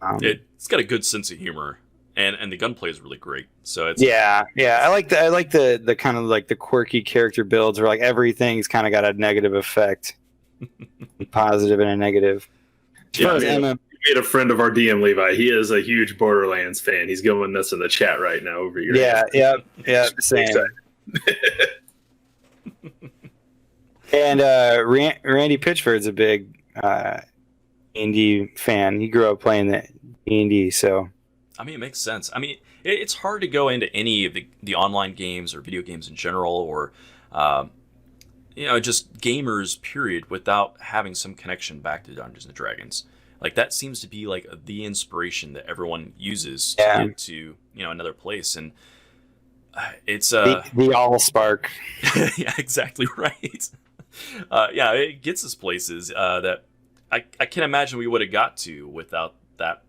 It's got a good sense of humor, and the gunplay is really great. So it's Yeah. I like the kind of like the quirky character builds where like everything's kind of got a negative effect, positive and a negative. Yeah, As far as we made a friend of our DM, Levi. He is a huge Borderlands fan. He's going nuts in the chat right now over your head. Yeah. Same. And Randy Pitchford's a big D&D fan. He grew up playing the D&D, so I mean, it makes sense. I mean, it's hard to go into any of the online games or video games in general, or just gamers, period, without having some connection back to Dungeons and Dragons. Like that seems to be like the inspiration that everyone uses to get to another place, and it's the Allspark. yeah, exactly right. It gets us places that I can't imagine we would have got to without that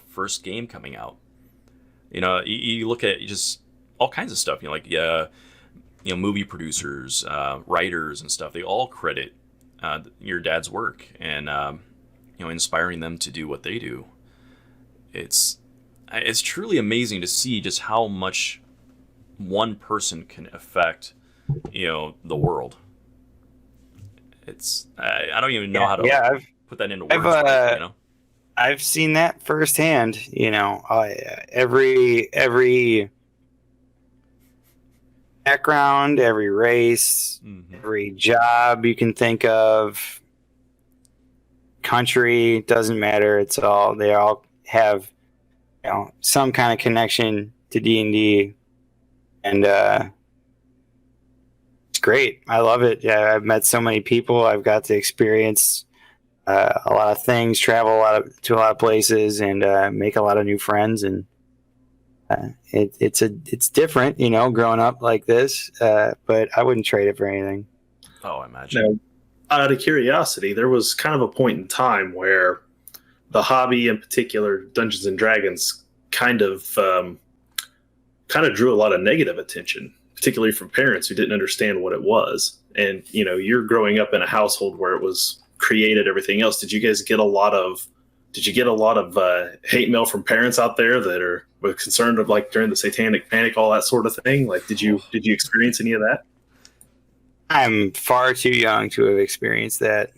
first game coming out. You look at just all kinds of stuff. Movie producers, writers, and stuff. They all credit your dad's work and inspiring them to do what they do. It's truly amazing to see just how much one person can affect the world. I don't even know how to put that into words. I've seen that firsthand. Every background, every race, every job you can think of, country, doesn't matter. They all have some kind of connection to D&D, and it's great. I love it. Yeah, I've met so many people. I've got to experience a lot of things, travel to a lot of places, and make a lot of new friends. And it's different, growing up like this. But I wouldn't trade it for anything. Oh, I imagine. Now, out of curiosity, there was kind of a point in time where the hobby, in particular Dungeons and Dragons, kind of drew a lot of negative attention, particularly from parents who didn't understand what it was. And you're growing up in a household where it was created, everything else. Did you get a lot of hate mail from parents out there that were concerned of like during the Satanic Panic, all that sort of thing? Like, did you experience any of that? I'm far too young to have experienced that.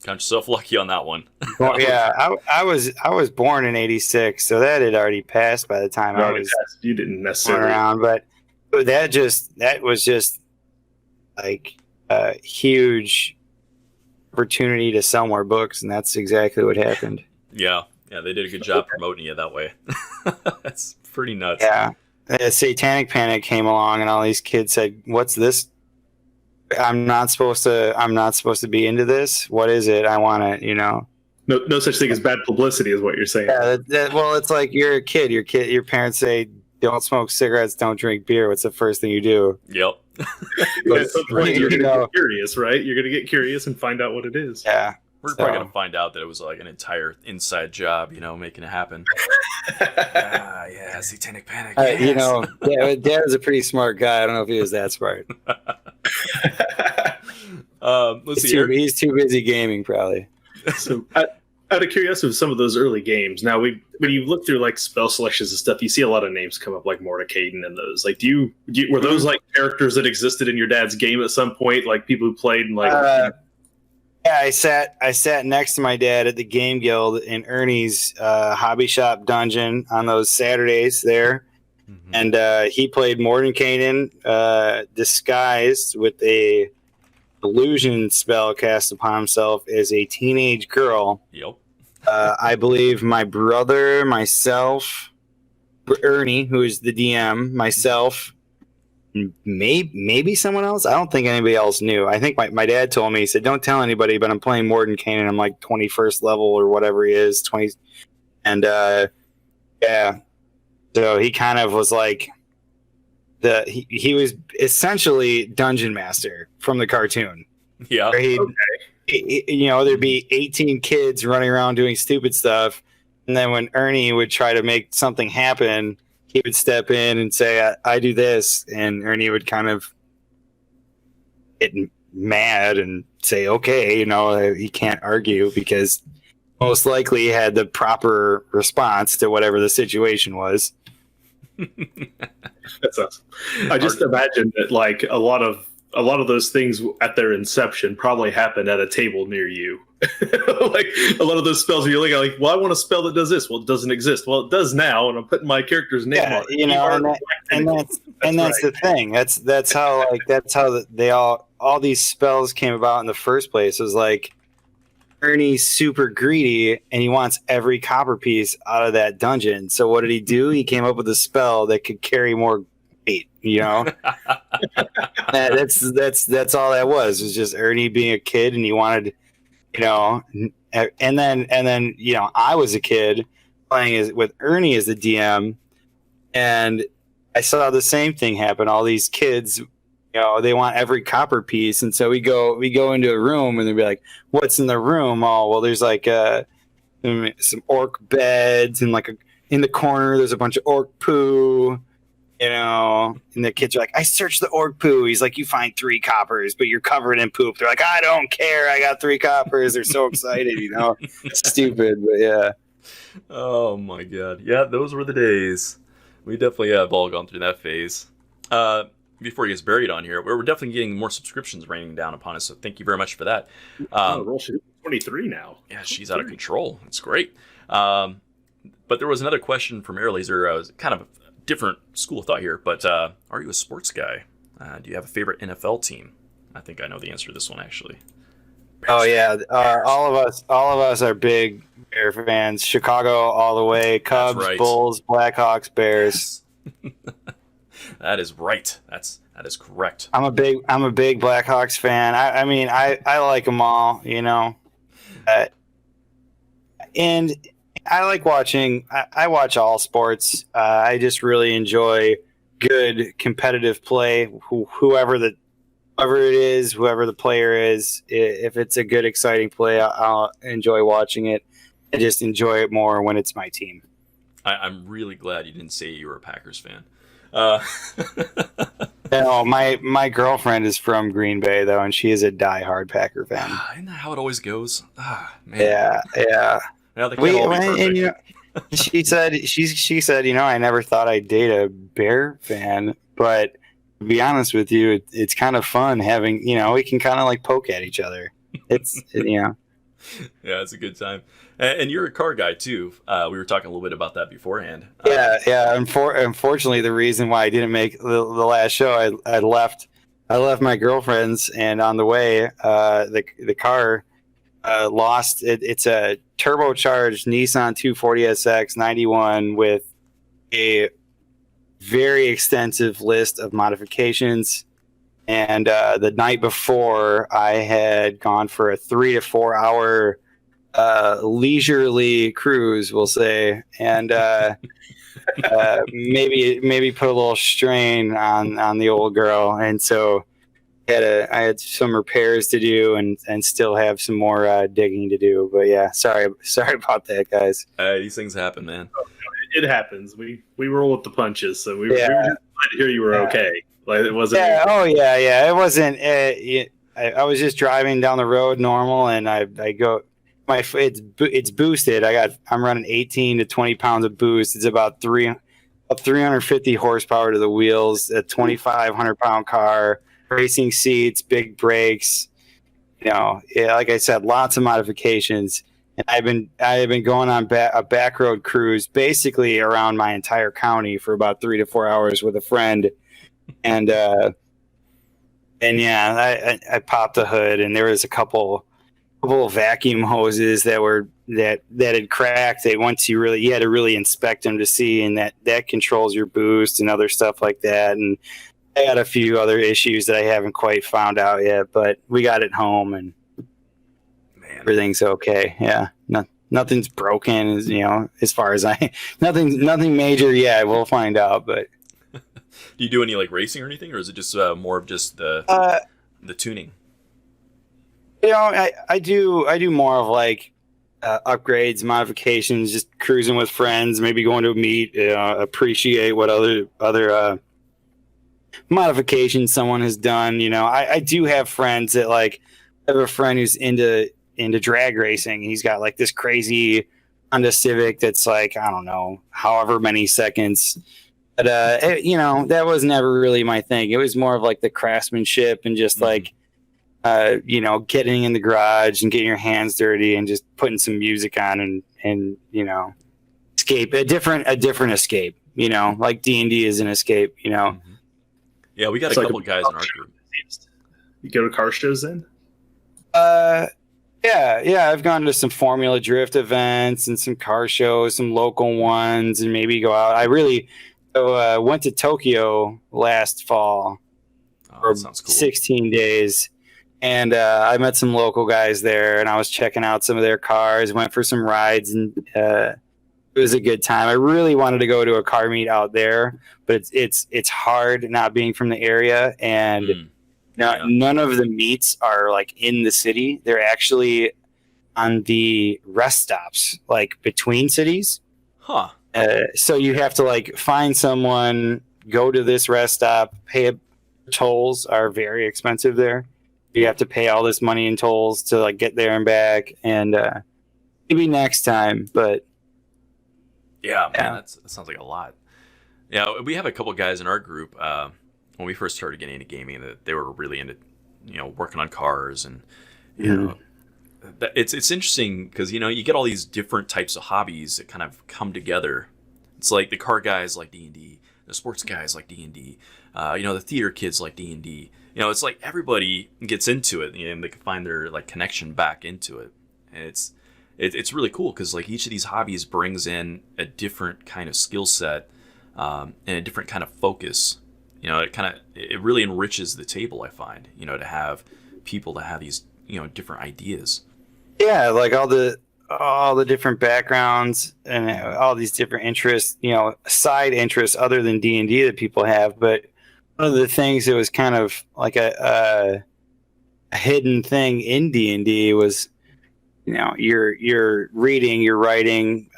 Count yourself lucky on that one. Well, yeah, I was born in '86, so that had already passed by the time I was. You didn't necessarily around, but that was just like a huge opportunity to sell more books, and that's exactly what happened. Yeah, they did a good job promoting you that way. That's pretty nuts. Yeah, the Satanic Panic came along, and all these kids said, "What's this? I'm not supposed to be into this. What is it? I want it." No such thing as bad publicity, is what you're saying. Yeah, well, it's like you're a kid. Your parents say, "Don't smoke cigarettes. Don't drink beer." What's the first thing you do? Yep. At some point, you're going to get curious, right? You're going to get curious and find out what it is. Yeah. We're probably going to find out that it was like an entire inside job, making it happen. Satanic Panic. Yes. Dad was a pretty smart guy. I don't know if he was that smart. Let's see. He's too busy gaming, probably. So, out of curiosity, with some of those early games, now when you look through like spell selections and stuff, you see a lot of names come up, like Mordekainen and those. Like, were those like characters that existed in your dad's game at some point, like people who played and like? Yeah, I sat next to my dad at the Game Guild in Ernie's hobby shop dungeon on those Saturdays there, and he played Mordekainen disguised with a illusion spell cast upon himself as a teenage girl. Yep. I believe my brother, myself, Ernie, who is the DM, myself, maybe someone else. I don't think anybody else knew. I think my dad told me, he said, don't tell anybody, but I'm playing Mordenkainen and I'm like 21st level or whatever he is, 20. And yeah, so he kind of was like, he was essentially Dungeon Master from the cartoon. Yeah. Where there'd be 18 kids running around doing stupid stuff. And then when Ernie would try to make something happen, he would step in and say, I do this. And Ernie would kind of get mad and say, okay, he can't argue because most likely he had the proper response to whatever the situation was. That's awesome. I just imagine that like a lot of those things at their inception probably happened at a table near you. Like a lot of those spells you're like, well, I want a spell that does this. Well, it doesn't exist. Well, it does now, and I'm putting my character's name on it. That's the thing. That's how they all these spells came about in the first place. It was like Ernie's super greedy and he wants every copper piece out of that dungeon. So what did he do? He came up with a spell that could carry more weight, That's all that was. It was just Ernie being a kid and he wanted, and then I was a kid playing with Ernie as the DM, and I saw the same thing happen. All these kids, they want every copper piece, and so we go into a room and they'll be like, "What's in the room?" Oh, well, there's like some orc beds, and like in the corner there's a bunch of orc poo. And the kids are like, I searched the orc poo. He's like, you find 3 coppers, but you're covered in poop. They're like, I don't care. I got 3 coppers. They're so excited, It's stupid, but yeah. Oh my god. Yeah, those were the days. We definitely have all gone through that phase. Before he gets buried on here, we're definitely getting more subscriptions raining down upon us, so thank you very much for that. Roll 23 now. Yeah, she's out of control. It's great. But there was another question from Air Laser. I was kind of different school of thought here, but are you a sports guy? Do you have a favorite NFL team? I think I know the answer to this one, actually. Oh yeah, all of us are big Bear fans. Chicago all the way. Cubs, right. Bulls, Blackhawks, Bears. That is right. That is correct. I'm a big Blackhawks fan. I like them all, and I like watching. I watch all sports. I just really enjoy good competitive play. Whoever it is, whoever the player is, if it's a good, exciting play, I'll enjoy watching it. I just enjoy it more when it's my team. I'm really glad you didn't say you were a Packers fan. No, my girlfriend is from Green Bay though, and she is a diehard Packer fan. Isn't that how it always goes? Man. Yeah. Now they can't all be perfect. She said, I never thought I'd date a Bear fan, but to be honest with you, it's kind of fun having, we can kind of like poke at each other. Yeah, it's a good time. And you're a car guy too. We were talking a little bit about that beforehand. Yeah. Unfortunately, the reason why I didn't make the last show, I left my girlfriend's, and on the way, the car lost. It's a turbocharged Nissan 240SX 91 with a very extensive list of modifications. And the night before, I had gone for a 3 to 4 hour leisurely cruise, we'll say, and maybe put a little strain on the old girl, and so I had some repairs to do and still have some more digging to do. But yeah, sorry about that, guys. These things happen, man. It happens. We roll with the punches, so we were just glad to hear you were okay. Like it wasn't. Yeah. Oh yeah. It wasn't. I was just driving down the road normal, and I go. It's boosted. I'm running 18 to 20 pounds of boost. It's about 350 horsepower to the wheels. A 2,500 pound car, racing seats, big brakes. Like I said, lots of modifications. And I've been going on a back road cruise basically around my entire county for about 3 to 4 hours with a friend, and yeah, I popped the hood, and there was a couple vacuum hoses that were that had cracked. They once you had to really inspect them to see, and that controls your boost and other stuff like that. And I got a few other issues that I haven't quite found out yet, but we got it home and everything's okay. Yeah, nothing's broken. As far as nothing major. Yeah, we'll find out. But do you do any like racing or anything, or is it just more of just the tuning? I do more of like upgrades, modifications, just cruising with friends, maybe going to a meet, appreciate what other modifications someone has done. I do have friends that I have a friend who's into drag racing. He's got like this crazy Honda Civic that's like, I don't know, however many seconds. But that was never really my thing. It was more of like the craftsmanship and just like getting in the garage and getting your hands dirty and just putting some music on and escape a different escape. Like D&D is an escape. Yeah, we got a couple guys in our group. You go to car shows then? Yeah, I've gone to some Formula Drift events and some car shows, some local ones, and maybe go out. I really went to Tokyo last fall for that sounds cool. 16 days, and I met some local guys there, and I was checking out some of their cars, went for some rides, and it was a good time. I really wanted to go to a car meet out there, but it's hard not being from the area, and none of the meets are like in the city. They're actually on the rest stops, like between cities. Huh. So you have to like find someone, go to this rest stop, tolls are very expensive there. You have to pay all this money in tolls to like get there and back, and maybe next time, but yeah, man, that sounds like a lot. Yeah, we have a couple guys in our group when we first started getting into gaming that they were really into, working on cars, and it's interesting because you get all these different types of hobbies that kind of come together. It's like the car guys like D&D, the sports guys like D&D, the theater kids like D&D. It's like everybody gets into it, and they can find their like connection back into it, and it's really cool because like each of these hobbies brings in a different kind of skill set and a different kind of focus. It really enriches the table, I find, to have people to have these different ideas. Yeah, like all the different backgrounds and all these different interests, side interests other than D&D that people have. But one of the things that was kind of like a hidden thing in D&D was, your reading, your writing,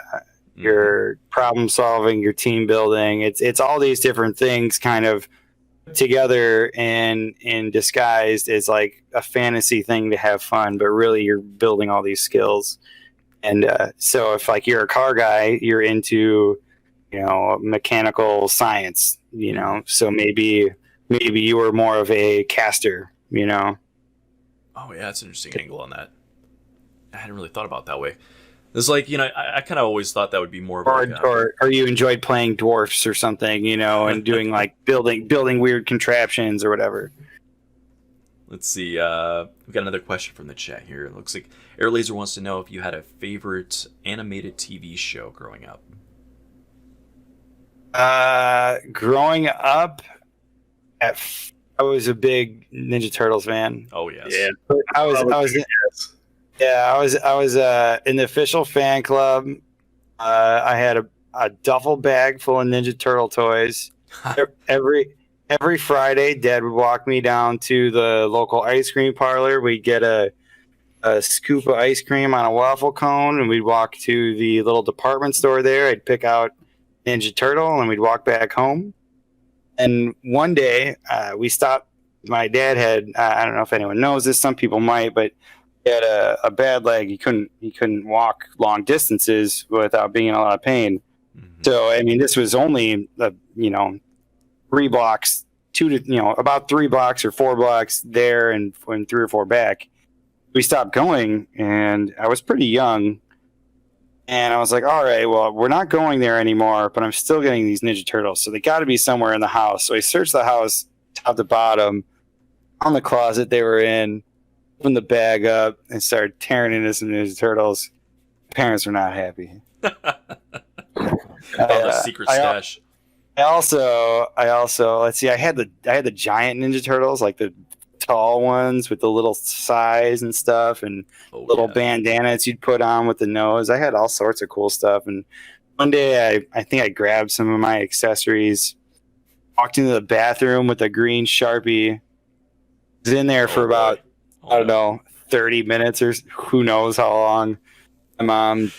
your problem solving, your team building. It's all these different things kind of together and disguised as like a fantasy thing to have fun, but really you're building all these skills. And so if like you're a car guy, you're into mechanical science, so maybe you were more of a caster. Oh yeah, that's an interesting angle on that. I hadn't really thought about it that way. It's like, I kind of always thought that would be more of or you enjoyed playing dwarfs or something, and doing like building weird contraptions or whatever. Let's see. We've got another question from the chat here. It looks like Air Laser wants to know if you had a favorite animated TV show growing up. Growing up, I was a big Ninja Turtles fan. Oh yes. Yeah. I was in the official fan club. I had a duffel bag full of Ninja Turtle toys. Every Friday, Dad would walk me down to the local ice cream parlor. We'd get a scoop of ice cream on a waffle cone, and we'd walk to the little department store there. I'd pick out Ninja Turtle, and we'd walk back home. And one day, we stopped. My dad had, I don't know if anyone knows this, some people might, but he had a bad leg. He couldn't walk long distances without being in a lot of pain. Mm-hmm. So, I mean, this was only, 3 blocks, about 3 blocks or 4 blocks there and 3 or 4 back. We stopped going, and I was pretty young. And I was like, all right, well, we're not going there anymore, but I'm still getting these Ninja Turtles. So they got to be somewhere in the house. So I searched the house top to bottom, on the closet they were in, opened the bag up, and started tearing into some Ninja Turtles. Parents were not happy. Found a secret stash. I also let's see. I had the giant Ninja Turtles, like the tall ones with the little size and stuff, and little bandanas you'd put on with the nose. I had all sorts of cool stuff. And one day, I think I grabbed some of my accessories, walked into the bathroom with a green Sharpie. Was in there for about I don't know 30 minutes or who knows how long. My mom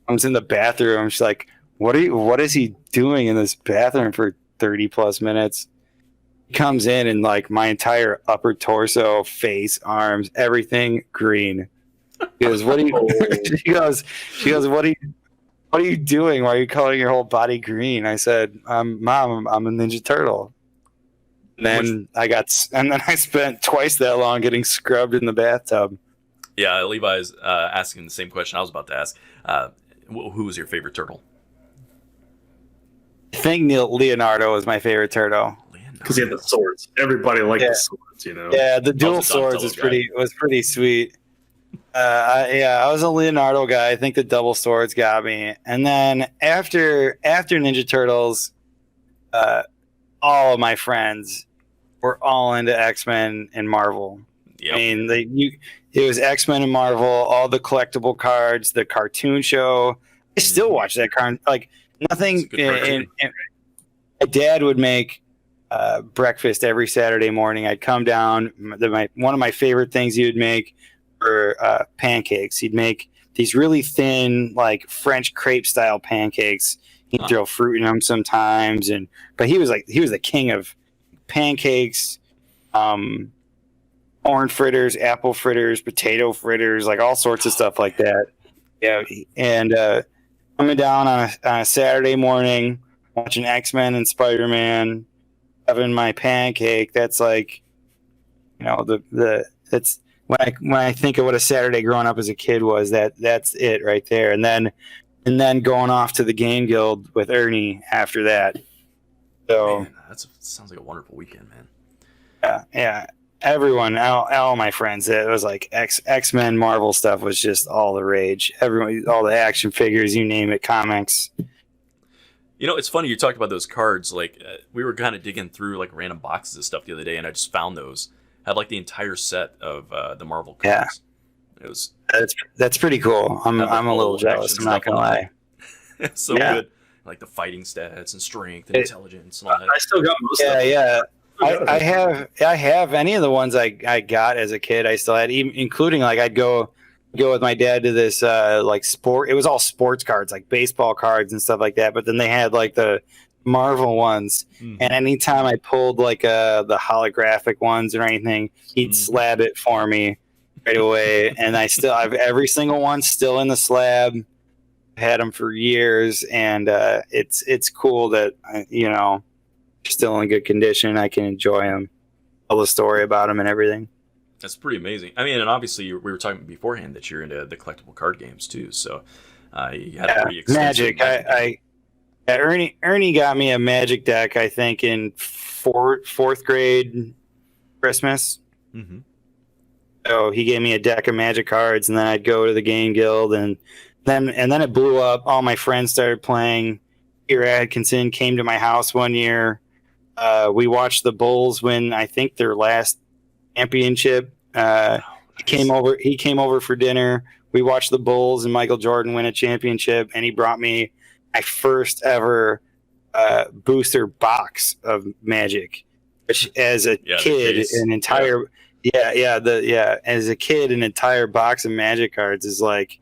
comes in the bathroom. She's like, what is he doing in this bathroom for 30 plus minutes? He comes in and like my entire upper torso, face, arms, everything green. He goes, what are you she goes, what are you doing? Why are you coloring your whole body green? I said, Mom, I'm a Ninja Turtle. And then I spent twice that long getting scrubbed in the bathtub. Yeah, Levi's asking the same question I was about to ask. Who was your favorite turtle? I think Leonardo was my favorite turtle because he had the swords. Everybody liked the swords, you know. Yeah, the dual swords was pretty sweet. I was a Leonardo guy. I think the double swords got me. And then after Ninja Turtles, all of my friends were all into X-Men and Marvel. Yep. I mean, it was X-Men and Marvel, all the collectible cards, the cartoon show. I still watch that card. Like nothing. My dad would make breakfast every Saturday morning. I'd come down. One of my favorite things he would make were pancakes. He'd make these really thin, like French crepe style pancakes. He'd throw fruit in them sometimes, but he was the king of pancakes, corn fritters, apple fritters, potato fritters, like all sorts of stuff like that. Yeah, and coming down on a Saturday morning, watching X-Men and Spider-Man, having my pancake. That's like, you know, that's when I think of what a Saturday growing up as a kid was. That's it right there. And then going off to the Game Guild with Ernie after that. So man, that sounds like a wonderful weekend, man. Yeah. Everyone, all my friends, it was like X-Men, Marvel stuff was just all the rage. Everyone, all the action figures, you name it, comics. You know, it's funny you talked about those cards. Like we were kind of digging through like random boxes of stuff the other day, and I just found those. Had like the entire set of the Marvel cards. Yeah, it was. That's pretty cool. I'm a little jealous. I'm not gonna lie. It's so good. Like the fighting stats and strength and intelligence and all that. I still got most of them. Yeah. I have any of the ones I got as a kid. I still had, even including like I'd go with my dad to this like sport. It was all sports cards, like baseball cards and stuff like that. But then they had like the Marvel ones, and anytime I pulled like the holographic ones or anything, he'd slab it for me right away. And I've every single one still in the slab. Had them for years, and it's cool that you know. Still in good condition. I can enjoy them, tell the story about them and everything. That's pretty amazing. I mean, and obviously we were talking beforehand that you're into the collectible card games too. So you had a pretty extensive Magic. Ernie got me a Magic deck. I think in fourth grade Christmas. Mm-hmm. So he gave me a deck of Magic cards, and then I'd go to the Game Guild, and then it blew up. All my friends started playing. Peter Atkinson came to my house one year. We watched the Bulls win, I think, their last championship. He came over for dinner. We watched the Bulls and Michael Jordan win a championship, and he brought me my first ever booster box of Magic, which as a kid, an entire as a kid, an entire box of Magic cards is like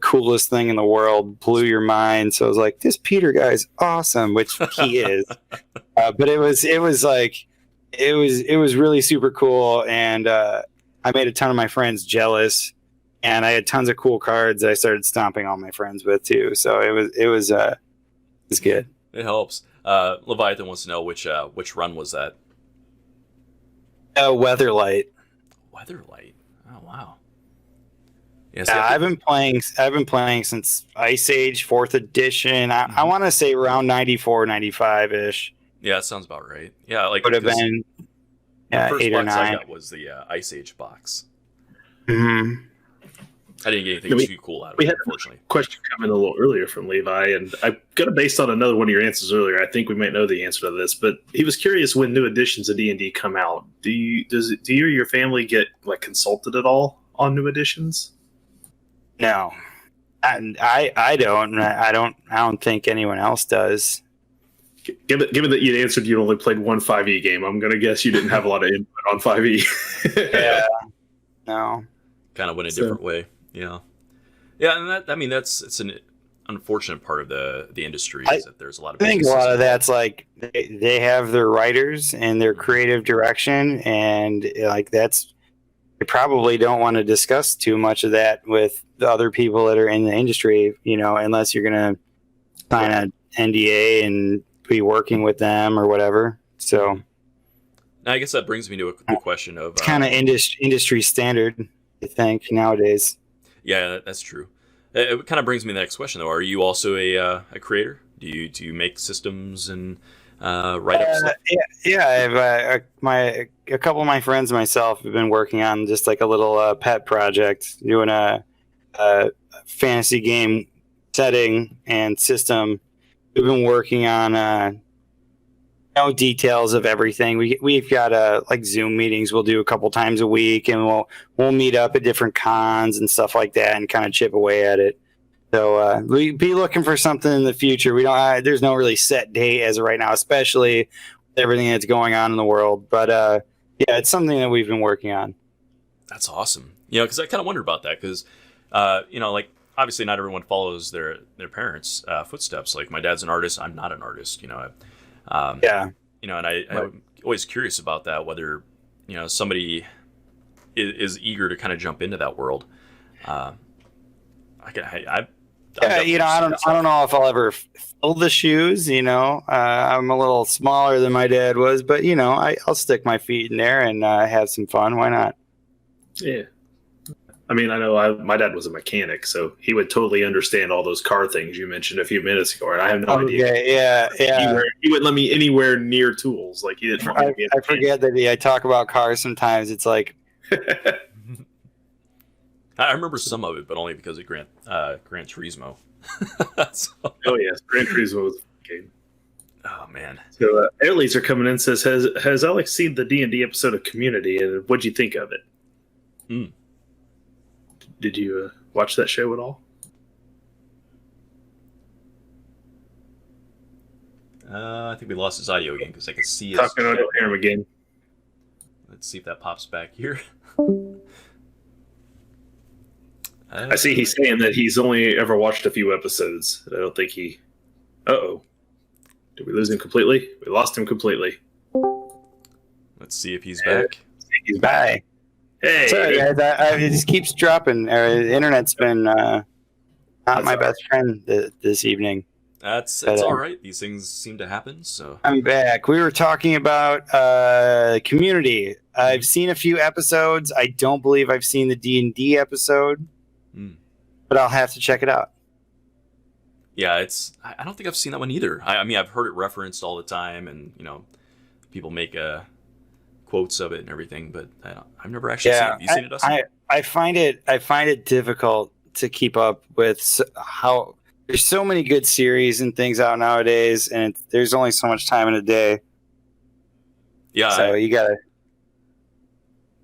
coolest thing in the world, blew your mind. So I was like, this Peter guy's awesome, which he is. But it was really super cool, and I made a ton of my friends jealous, and I had tons of cool cards that I started stomping all my friends with too. So it was good. It helps. Leviathan wants to know which run was that? Weatherlight. Weatherlight. Oh wow. Yes, I've been playing since Ice Age 4th edition. I want to say around 94, 95-ish. Yeah, that sounds about right. Yeah, like would have been the first 8 or box 9. I got was the Ice Age box. Mm-hmm. I didn't get anything Yeah, too cool out of we it, had- unfortunately. Question coming a little earlier from Levi, and I got it based on another one of your answers earlier. I think we might know the answer to this, but he was curious when new editions of D&D come out. Do you or your family get like consulted at all on new editions? No, I don't think anyone else does. Given that you'd answered you only played one 5e game, I'm gonna guess you didn't have a lot of input on 5e. Yeah, no. Kind of went a So- different way. Yeah. Yeah, and it's an unfortunate part of the industry is that there's a lot of I think a businesses lot of involved. that's like they have their writers and their creative direction, and like that's they probably don't want to discuss too much of that with the other people that are in the industry, unless you're gonna sign an NDA and be working with them or whatever. So Now, I guess that brings me to the question of it's kind of industry standard, I think, nowadays. yeah, that's true. It kind of brings me to the next question though. Are you also a creator? Do you make systems and write up stuff? Yeah, I've a couple of my friends and myself have been working on just like a little pet project, doing a fantasy game setting and system. We've been working on details of everything. We've got like Zoom meetings we'll do a couple times a week, and we'll meet up at different cons and stuff like that, and kind of chip away at it. So we be looking for something in the future. We don't. There's no really set date as of right now, especially with everything that's going on in the world. But yeah, it's something that we've been working on. That's awesome. Because I kind of wondered about that because, like obviously not everyone follows their parents' footsteps. Like my dad's an artist. I'm not an artist. Yeah. And I'm always curious about that, whether, somebody is eager to kind of jump into that world. I don't know if I'll ever fill the shoes. I'm a little smaller than my dad was, but I'll stick my feet in there and have some fun. Why not? Yeah. I mean, I know my dad was a mechanic, so he would totally understand all those car things you mentioned a few minutes ago, and I have no idea. Yeah. He wouldn't let me anywhere near tools. Like he didn't. want me to be I forget that I talk about cars sometimes. It's like, I remember some of it, but only because of Gran Turismo. So- Oh yes, Gran Turismo was a game. oh man. So Air Laser coming in says, has Alex seen the D&D episode of Community, and what'd you think of it? Hmm. Did you watch that show at all? I think we lost his audio again because I can see his. Talking, I don't hear him again. Let's see if that pops back here. I see he's saying that he's only ever watched a few episodes. I don't think he. Uh-oh. Did we lose him completely? We lost him completely. Let's see if he's back. he's back. Hey! Sorry, guys, it just keeps dropping. The internet's been not my best friend this evening. That's all right. These things seem to happen. So I'm back. We were talking about Community. I've seen a few episodes. I don't believe I've seen the D&D episode, but I'll have to check it out. yeah, I don't think I've seen that one either. I mean, I've heard it referenced all the time, and people make quotes of it and everything, but I've never actually seen it. Have you seen it, Dustin? I find it difficult to keep up with how there's so many good series and things out nowadays, and there's only so much time in a day. Yeah, So you gotta.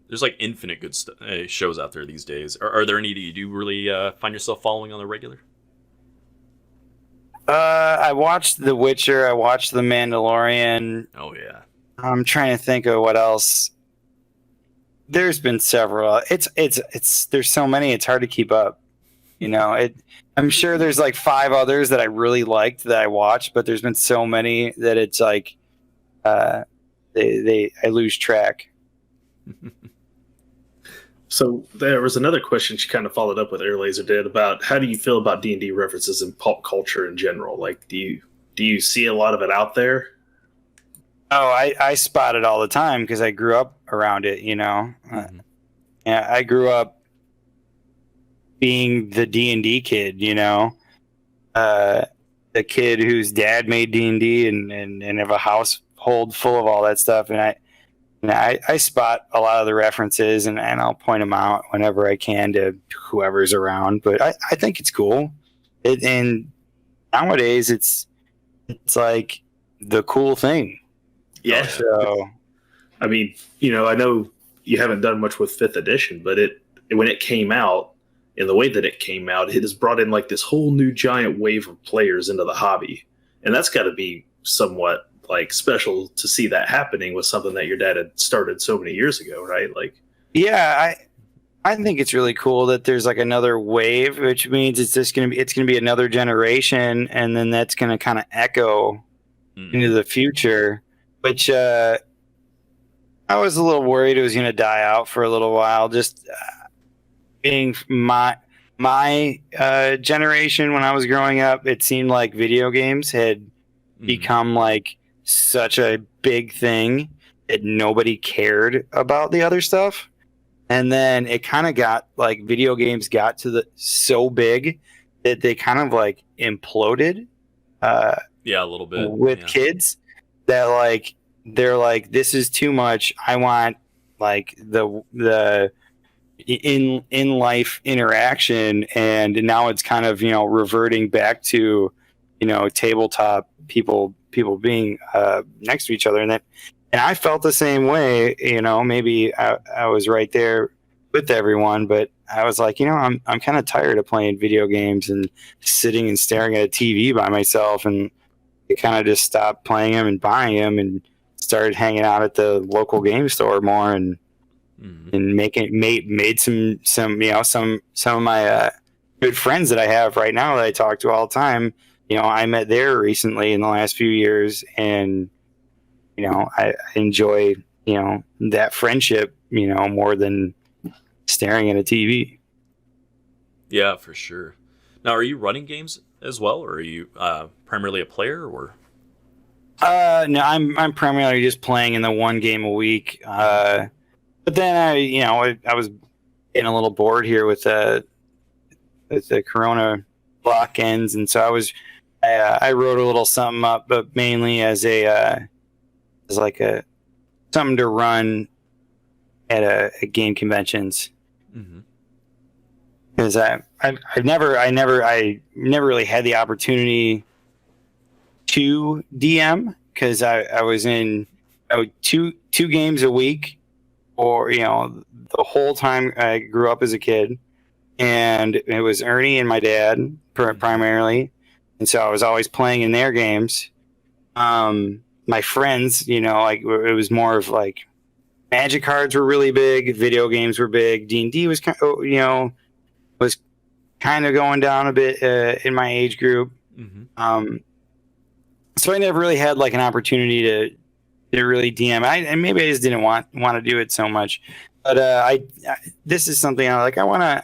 there's like infinite good shows out there these days. Are there any that you do really find yourself following on the regular? I watched The Witcher. I watched The Mandalorian. Oh yeah. I'm trying to think of what else. There's been several. It's there's so many. It's hard to keep up. I'm sure there's like 5 others that I really liked that I watched, but there's been so many that it's like I lose track. So there was another question she kind of followed up with Air Laser did about how do you feel about D&D references in pop culture in general? Like, do you see a lot of it out there? Oh, I spot it all the time because I grew up around it. Yeah, I grew up being the D&D kid. The kid whose dad made D&D and have a household full of all that stuff, and I spot a lot of the references and I'll point them out whenever I can to whoever's around. But I think it's cool. And nowadays it's like the cool thing. Yeah. So I mean, you know, I know you haven't done much with 5th edition, but when it came out, in the way that it came out, it has brought in like this whole new giant wave of players into the hobby. And that's got to be somewhat like special to see that happening with something that your dad had started so many years ago, right? Like, yeah, I think it's really cool that there's like another wave, which means it's going to be another generation, and then that's going to kind of echo into the future, which I was a little worried it was going to die out for a little while. Just being my generation when I was growing up, it seemed like video games had become like such a big thing that nobody cared about the other stuff. And then it kind of got like video games got to so big that they kind of like imploded. Yeah, a little bit with kids that like they're like, this is too much. I want like the in life interaction, and now it's kind of, you know, reverting back to, you know, tabletop people being next to each other, and I felt the same way. You know, maybe I was right there with everyone, but I was like, you know, I'm kind of tired of playing video games and sitting and staring at a TV by myself, and I kind of just stopped playing them and buying them and started hanging out at the local game store more and made some you know, some of my good friends that I have right now that I talk to all the time. You know, I met there recently in the last few years, and you know, I enjoy, you know, that friendship, you know, more than staring at a TV. Yeah, for sure. Now, are you running games as well, or are you primarily a player, or? No, I'm primarily just playing in the one game a week. But then I was getting a little bored here with the Corona lock-ins, and so I wrote a little something up, but mainly as something to run at game conventions. Because I never really had the opportunity to DM, because I was in two games a week, or, you know, the whole time I grew up as a kid, and it was Ernie and my dad primarily, and so I was always playing in their games. My friends, you know, like, it was more of like Magic cards were really big, video games were big, D&D was kind of, you know, was kind of going down a bit in my age group. So I never really had like an opportunity to really DM. And maybe I just didn't want to do it so much. But this is something I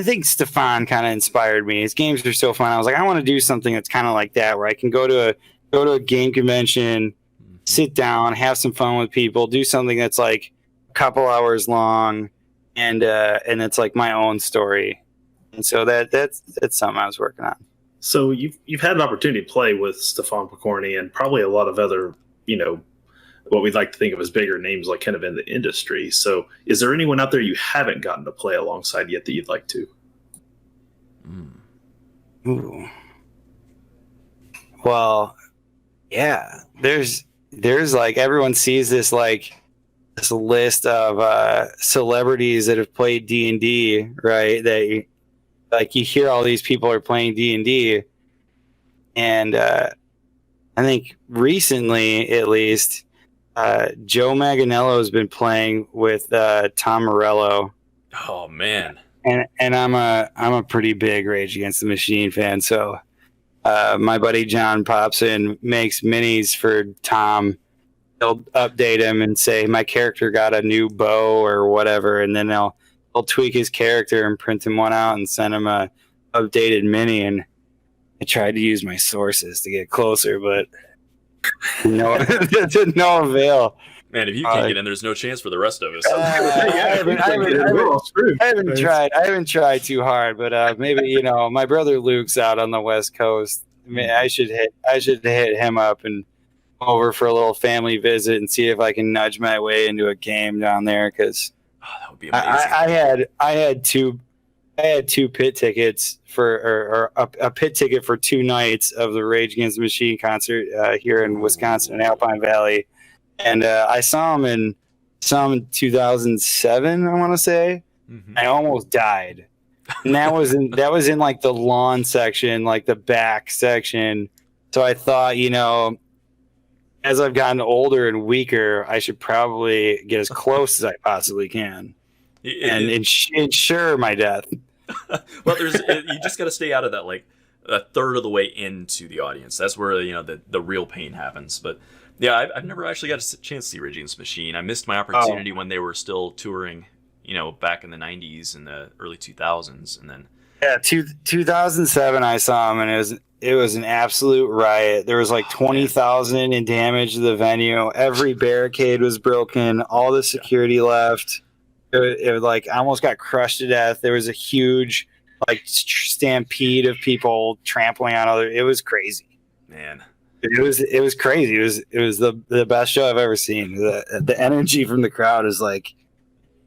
think Stefan kind of inspired me. His games are so fun. I was like, I want to do something that's kind of like that, where I can go to a game convention, sit down, have some fun with people, do something that's like a couple hours long, and it's like my own story. And so that's something I was working on. So you've had an opportunity to play with Stefan Pokorny and probably a lot of other, you know, what we'd like to think of as bigger names, like kind of in the industry. So is there anyone out there you haven't gotten to play alongside yet that you'd like to? Ooh. Well, yeah, there's like, everyone sees this list of celebrities that have played D&D, right? You hear all these people are playing D&D, and I think recently, at least, Joe Manganiello has been playing with Tom Morello. Oh man! And I'm a pretty big Rage Against the Machine fan, so my buddy John pops in, makes minis for Tom. He'll update him and say, my character got a new bow or whatever, and then they'll tweak his character and print him one out and send him a updated mini. And I tried to use my sources to get closer, but no, to no avail. Man, if you can't get in, there's no chance for the rest of us. I haven't tried too hard, but maybe, you know, my brother Luke's out on the West Coast. I mean, I should hit him up and over for a little family visit and see if I can nudge my way into a game down there because Oh, that would be amazing. I had two pit tickets or a pit ticket for 2 nights of the Rage Against the Machine concert here in Wisconsin in Alpine Valley, and I saw them in 2007. I want to say I almost died, and that was in like the lawn section, like the back section. So I thought, as I've gotten older and weaker, I should probably get as close as I possibly can and ensure my death. Well, you just got to stay out of that, like a third of the way into the audience. That's where the real pain happens. But yeah, I've never actually got a chance to see Rage Against the Machine. I missed my opportunity when they were still touring, back in the '90s and the early 2000s, and then 2007 I saw them, and it was an absolute riot. There was like 20,000 in damage to the venue. Every barricade was broken. All the security left. It was like I almost got crushed to death. There was a huge like stampede of people trampling on other. It was crazy, man. It was crazy. It was the best show I've ever seen. The energy from the crowd is like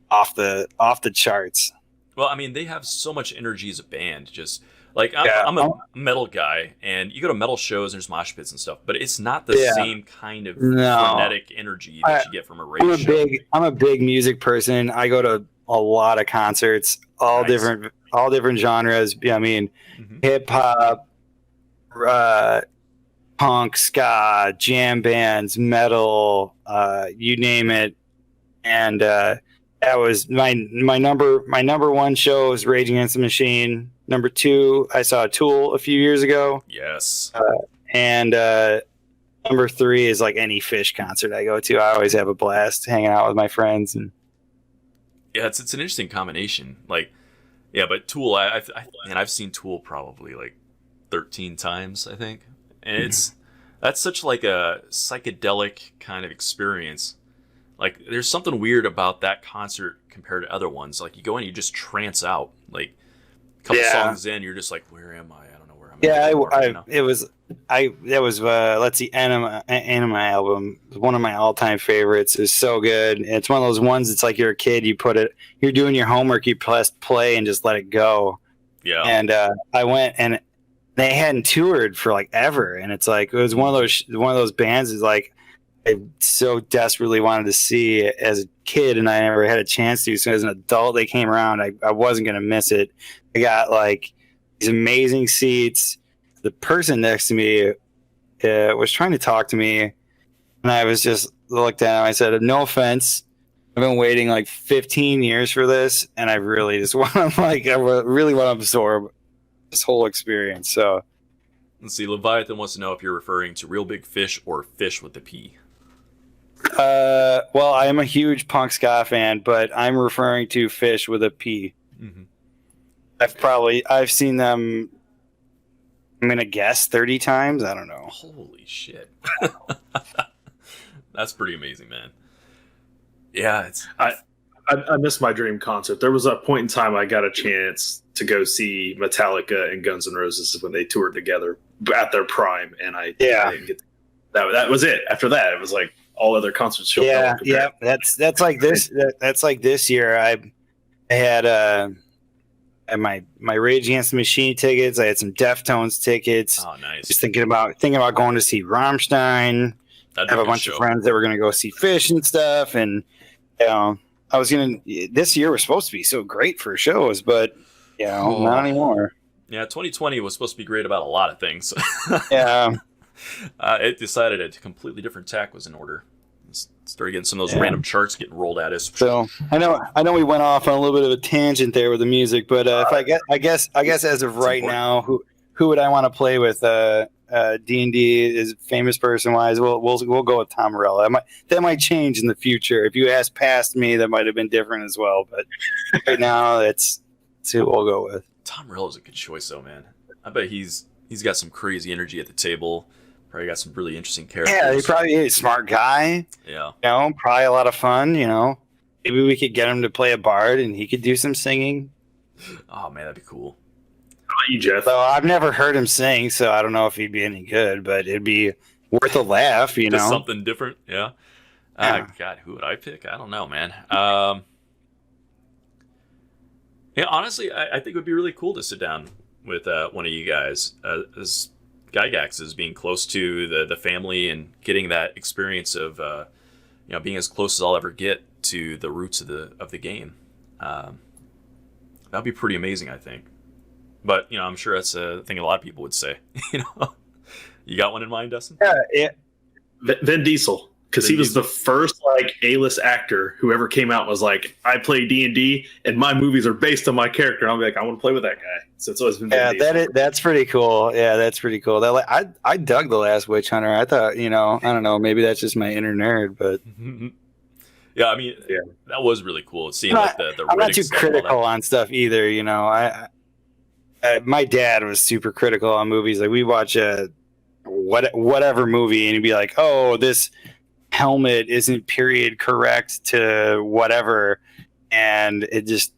off the charts. Well, I mean, they have so much energy as a band. Just like I'm a metal guy, and you go to metal shows, and there's mosh pits and stuff, but it's not the same kind of frenetic energy that you get from a rage show. I'm a big music person. I go to a lot of concerts, all different genres. I mean, hip hop, punk, ska, jam bands, metal, you name it, and that was my number one show was Rage Against the Machine. Number 2, I saw Tool a few years ago. Yes. And number 3 is like any Fish concert I go to. I always have a blast hanging out with my friends. And yeah, it's an interesting combination. Like, yeah, but Tool, I've seen Tool probably like 13 times, I think, and that's such like a psychedelic kind of experience. Like, there's something weird about that concert compared to other ones. Like, you go in, you just trance out. Like, a couple songs in, you're just like, where am I? I don't know where I'm at. Yeah, that was let's see, Anima album. One of my all-time favorites. Is so good. It's one of those ones. It's like you're a kid. You're doing your homework. You press play and just let it go. Yeah. And I went, and they hadn't toured for like ever. And it's like it was one of those bands. Is like I so desperately wanted to see as a kid, and I never had a chance to. So as an adult, they came around. I wasn't gonna miss it. I got like these amazing seats. The person next to me was trying to talk to me, and I was just looked at him. I said, "No offense, I've been waiting like 15 years for this, and I really just want to absorb this whole experience." So, let's see. Leviathan wants to know if you're referring to Real Big Fish or Fish with the P. Well, I am a huge punk ska fan, but I'm referring to Fish with a P. Mm-hmm. I've seen them, I'm gonna guess 30 times. I don't know. Holy shit. That's pretty amazing, man. Yeah, I missed my dream concert. There was a point in time I got a chance to go see Metallica and Guns N' Roses when they toured together at their prime, and I didn't get that was it. After that, it was like all other concerts showed up. Yeah. That's like this. That's like this year. I had my Rage Against the Machine tickets. I had some Deftones tickets. Oh, nice. Just thinking about going to see Rammstein. I have a bunch of friends that were going to go see Fish and stuff. And, this year was supposed to be so great for shows, but, not anymore. Yeah, 2020 was supposed to be great about a lot of things. Yeah. It decided a completely different tack was in order. Started getting some of those random charts getting rolled at us. So I know we went off on a little bit of a tangent there with the music, but if I guess as of right now, who would I want to play with? D&D is famous person wise. We'll go with Tom Morello. That might change in the future. If you asked past me, that might have been different as well. But right now, that's who we'll go with. Tom Morello is a good choice, though, man. I bet he's got some crazy energy at the table. Probably got some really interesting characters. Yeah, he probably is a smart guy. Yeah. Probably a lot of fun, Maybe we could get him to play a bard and he could do some singing. Oh, man, that'd be cool. How about you, Jeff? So I've never heard him sing, so I don't know if he'd be any good, but it'd be worth a laugh, you Just know. something different. Yeah. Yeah. God, who would I pick? I don't know, man. Yeah, honestly, I think it would be really cool to sit down with one of you guys as Gygax is being close to the family and getting that experience of being as close as I'll ever get to the roots of the game. That'd be pretty amazing, I think. But I'm sure that's a thing a lot of people would say. You got one in mind, Dustin? Yeah. Vin Diesel, because he was the first like A-list actor who ever came out and was like, I play D&D and my movies are based on my character. And I'll be like, I want to play with that guy. So it's always been Vin Diesel. That's pretty cool. Yeah, that's pretty cool. I dug The Last Witch Hunter. I thought, I don't know, maybe that's just my inner nerd, but Yeah, I mean, that was really cool. Seeing I'm like the I'm not Riddick too stuff and all critical that. on stuff either. My dad was super critical on movies. Like we watch whatever movie, and he'd be like, "Oh, this helmet isn't period correct to whatever," and it just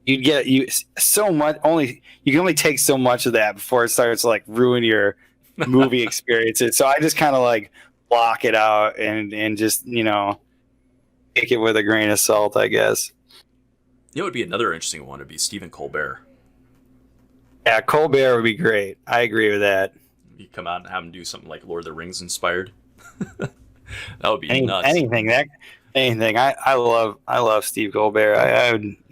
you so much. You can only take so much of that before it starts to like ruin your movie experiences. So I just kind of like block it out and just take it with a grain of salt, I guess. It would be another interesting one. Would be Stephen Colbert. Yeah, Colbert would be great. I agree with that. You come out and have him do something like Lord of the Rings inspired. That would be nuts. Anything. I love Steve Colbert.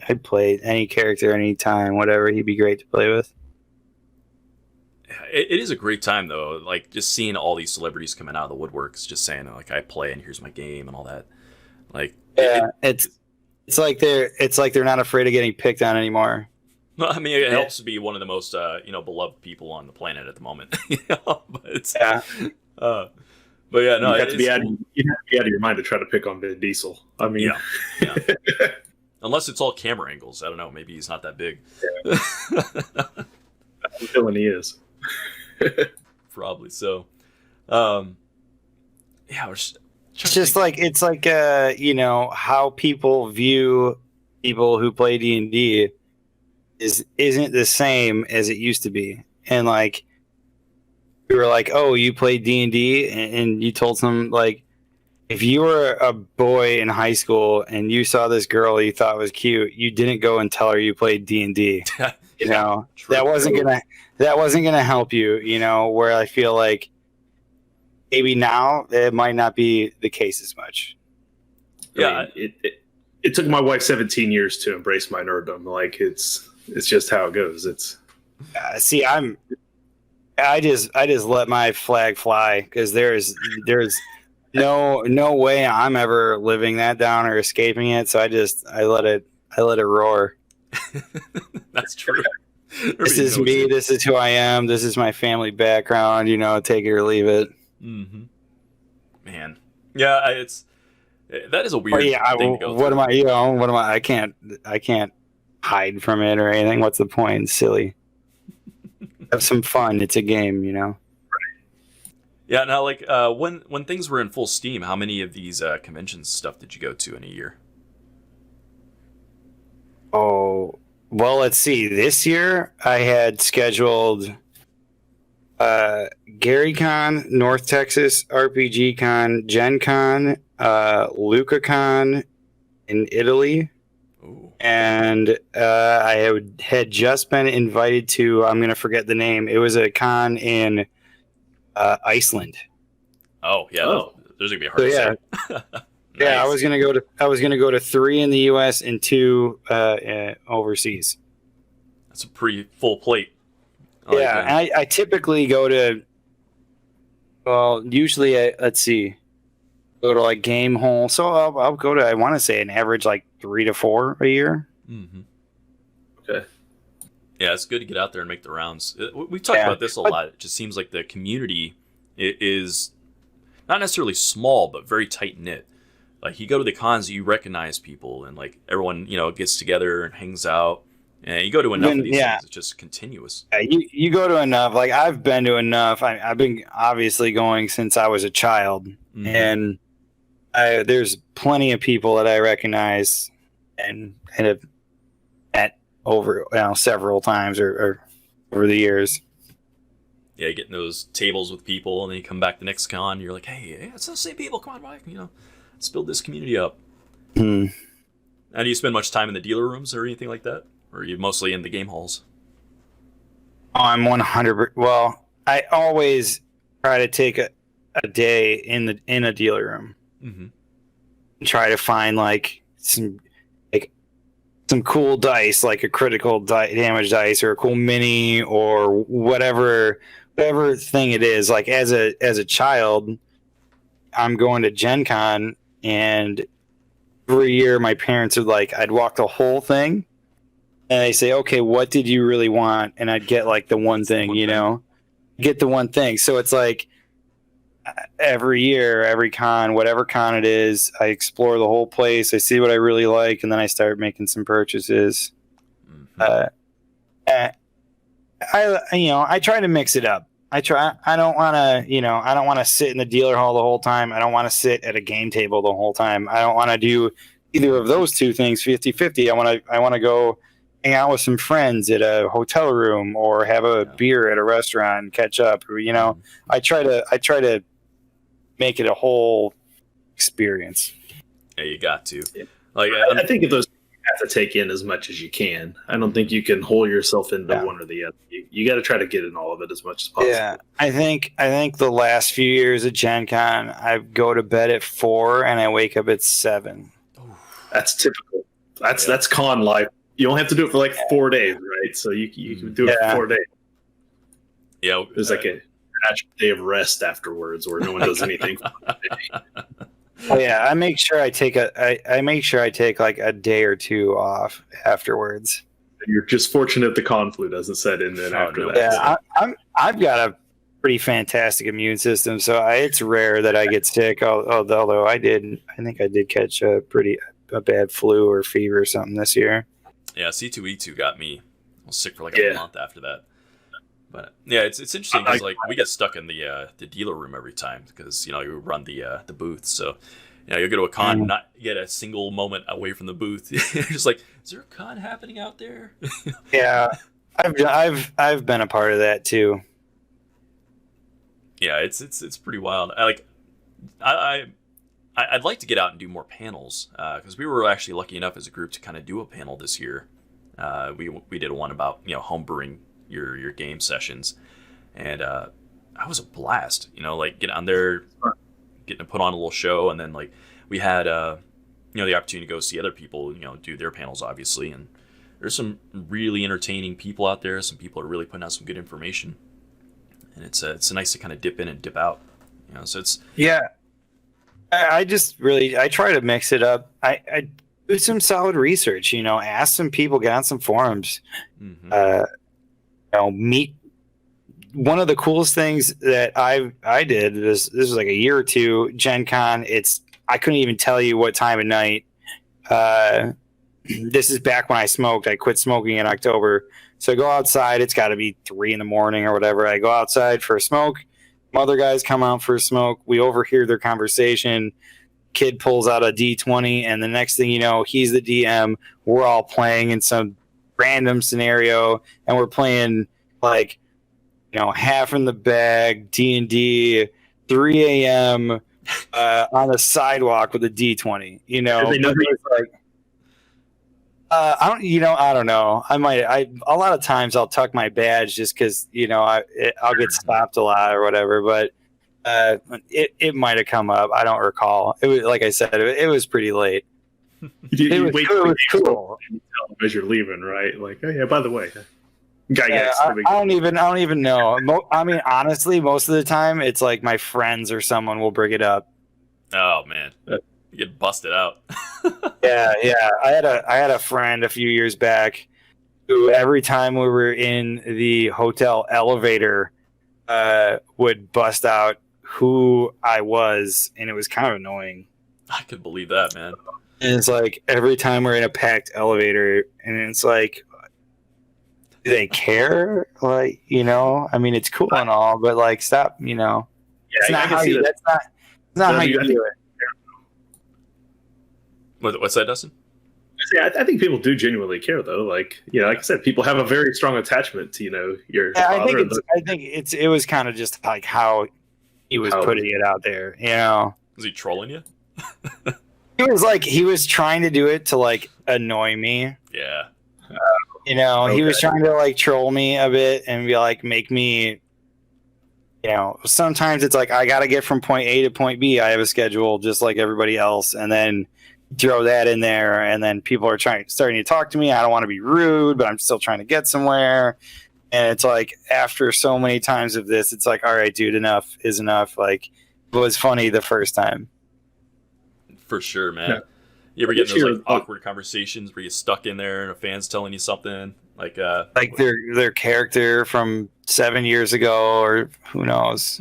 I'd play any character anytime, whatever. He'd be great to play with. It is a great time though. Like just seeing all these celebrities coming out of the woodworks, just saying like I play and here's my game and all that. Like it's like they're not afraid of getting picked on anymore. I mean, it helps to be one of the most beloved people on the planet at the moment. But yeah, no, you have to be out of your mind to try to pick on Vin Diesel. I mean, yeah. Unless it's all camera angles. I don't know. Maybe he's not that big. I'm feeling he is. Probably so. It's how people view people who play D&D isn't the same as it used to be. And like you were like, oh, you play D&D, and you told some like if you were a boy in high school and you saw this girl you thought was cute, you didn't go and tell her you played D&D. That wasn't gonna help you, where I feel like maybe now it might not be the case as much. I mean, it took my wife 17 years to embrace my nerddom. Like it's just how it goes. It's I just let my flag fly because there's no way I'm ever living that down or escaping it. So I let it roar. That's true. This is me. It. This is who I am. This is my family background. Take it or leave it. Mm-hmm. Man, yeah, that is a weird thing to go what through. am I? I can't hide from it or anything. What's the point? It's silly. Have some fun. It's a game, Yeah. Now, like when things were in full steam, how many of these conventions stuff did you go to in a year? Oh, well, let's see. This year I had scheduled GaryCon, North Texas RPG Con, Gen Con, LucaCon in Italy. Ooh. And I had just been invited to, I'm going to forget the name. It was a con in Iceland. Oh, yeah. Oh. Those are going to be hard to say. Yeah, Nice. I was going to go to 3 in the US and 2 overseas. That's a pretty full plate. I like that. And I typically go to, usually, let's see, go to like Game Hole. So I'll go to, I want to say an average like 3 to 4 a year. Mm-hmm. okay. Yeah, it's good to get out there and make the rounds. We've talked about this a lot. It just seems like the community is not necessarily small, but very tight knit. Like you go to the cons, you recognize people, and like everyone, gets together and hangs out. And you go to enough of these things, it's just continuous. Yeah, you go to enough. Like I've been to enough. I've been obviously going since I was a child, Mhm. and there's plenty of people that I recognize and have met over several times or over the years. Yeah, getting those tables with people, and then you come back the next con, you're like, hey, it's the same people. Come on, Mike. Let's build this community up. Hmm. Now, do you spend much time in the dealer rooms or anything like that, or are you mostly in the game halls? Oh, I'm 100. Well, I always try to take a day in a dealer room. Mm-hmm. Try to find some cool dice, like a critical damage dice or a cool mini or whatever thing it is. Like as a child, I'm going to Gen Con, and every year my parents would I'd walk the whole thing, and they say, okay, what did you really want? And I'd get the one thing, get the one thing. So it's every year, every con, whatever con it is, I explore the whole place. I see what I really like, and then I start making some purchases. Mm-hmm. I try to mix it up. I don't want to sit in the dealer hall the whole time. I don't want to sit at a game table the whole time. I don't want to do either of those two things 50-50. I want to go hang out with some friends at a hotel room or have a beer at a restaurant and catch up. I try to make it a whole experience. Yeah, you got to. Yeah. I think if those you have to take in as much as you can. I don't think you can hold yourself into one or the other. You got to try to get in all of it as much as possible. Yeah, I think the last few years at Gen Con, I go to bed at 4 and I wake up at 7. That's typical. That's con life. You only have to do it for 4 days, right? So you can do it for 4 days. Yeah, there's a natural day of rest afterwards, where no one does anything. Oh yeah, I make sure I take a day or two off afterwards. You're just fortunate the con flu doesn't set in then after that. Yeah, so. I've got a pretty fantastic immune system, so it's rare that I get sick. Although I think I did catch a bad flu or fever or something this year. Yeah, C2E2 got me. I was sick for a month after that. But yeah, it's interesting because we get stuck in the dealer room every time because you run the booth, so you'll go to a con and not get a single moment away from the booth. You're just like, is there a con happening out there? Yeah, I've been a part of that too. Yeah, it's pretty wild. I'd like to get out and do more panels because we were actually lucky enough as a group to kind of do a panel this year. We did one about homebrewing your game sessions, and that was a blast. Get on there, getting to put on a little show, and then we had the opportunity to go see other people do their panels, obviously, and there's some really entertaining people out there. Some people are really putting out some good information, and it's nice to kind of dip in and dip out. So it's I try to mix it up. I do some solid research. Ask some people, get on some forums. Mm-hmm. Meet. One of the coolest things that I did this was a year or two Gen Con. I couldn't even tell you what time of night. This is back when I smoked. I quit smoking in October, so I go outside. It's got to be 3 a.m. or whatever. I go outside for a smoke. Other guys come out for a smoke. We overhear their conversation. Kid pulls out a D20, and the next thing you know, he's the DM. We're all playing in some random scenario, and we're playing half in the bag D&D 3 a.m. On the sidewalk with a D20. They know I don't know. A lot of times I'll tuck my badge just because I'll get stopped a lot or whatever. But it might have come up. I don't recall. It was, like I said, it was pretty late. You wait it was cool. And you tell them as you're leaving, right? Oh yeah, by the way, I don't even know. I mean, honestly, most of the time it's my friends or someone will bring it up. Oh man, you get busted out. Yeah. I had a friend a few years back who every time we were in the hotel elevator would bust out who I was, and it was kind of annoying. I could believe that, man. And it's every time we're in a packed elevator, and it's do they care? I mean, it's cool and all, but stop. It's not how you. That's not how you do it. What's that, Dustin? Yeah, I think people do genuinely care, though. Like, like I said, people have a very strong attachment to your Yeah, father. I think it was kind of just like how he was putting it out there. Is he trolling you? He was trying to do it to like annoy me. Yeah. He was trying to like troll me a bit and be like, make me. Sometimes it's like I got to get from point A to point B. I have a schedule just like everybody else, and then throw that in there, and then people are starting to talk to me. I don't want to be rude, but I'm still trying to get somewhere. And it's like after so many times of this, it's like, all right, dude, enough is enough. Like it was funny the first time. For sure, man. Yeah. You ever get in those like awkward conversations where you're stuck in there and a fan's telling you something like their character from 7 years ago, or who knows?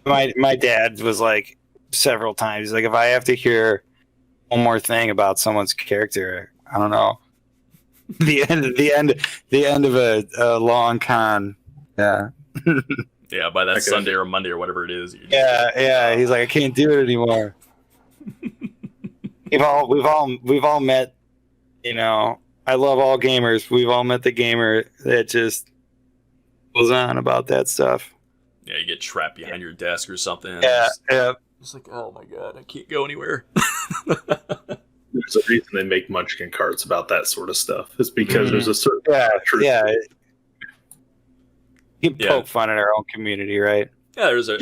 my dad was like several times. He's like, if I have to hear one more thing about someone's character, I don't know. The end of a long con. Yeah. Yeah, by that Sunday or Monday or whatever it is. Yeah. He's like, I can't do it anymore. We've all met. I love all gamers. We've all met the gamer that just goes on about that stuff. Yeah, you get trapped behind your desk or something. Yeah. It's like, oh my god, I can't go anywhere. There's a reason they make Munchkin cards about that sort of stuff. It's because there's a certain truth. Yeah. You poke fun at our own community, right? Yeah, there's a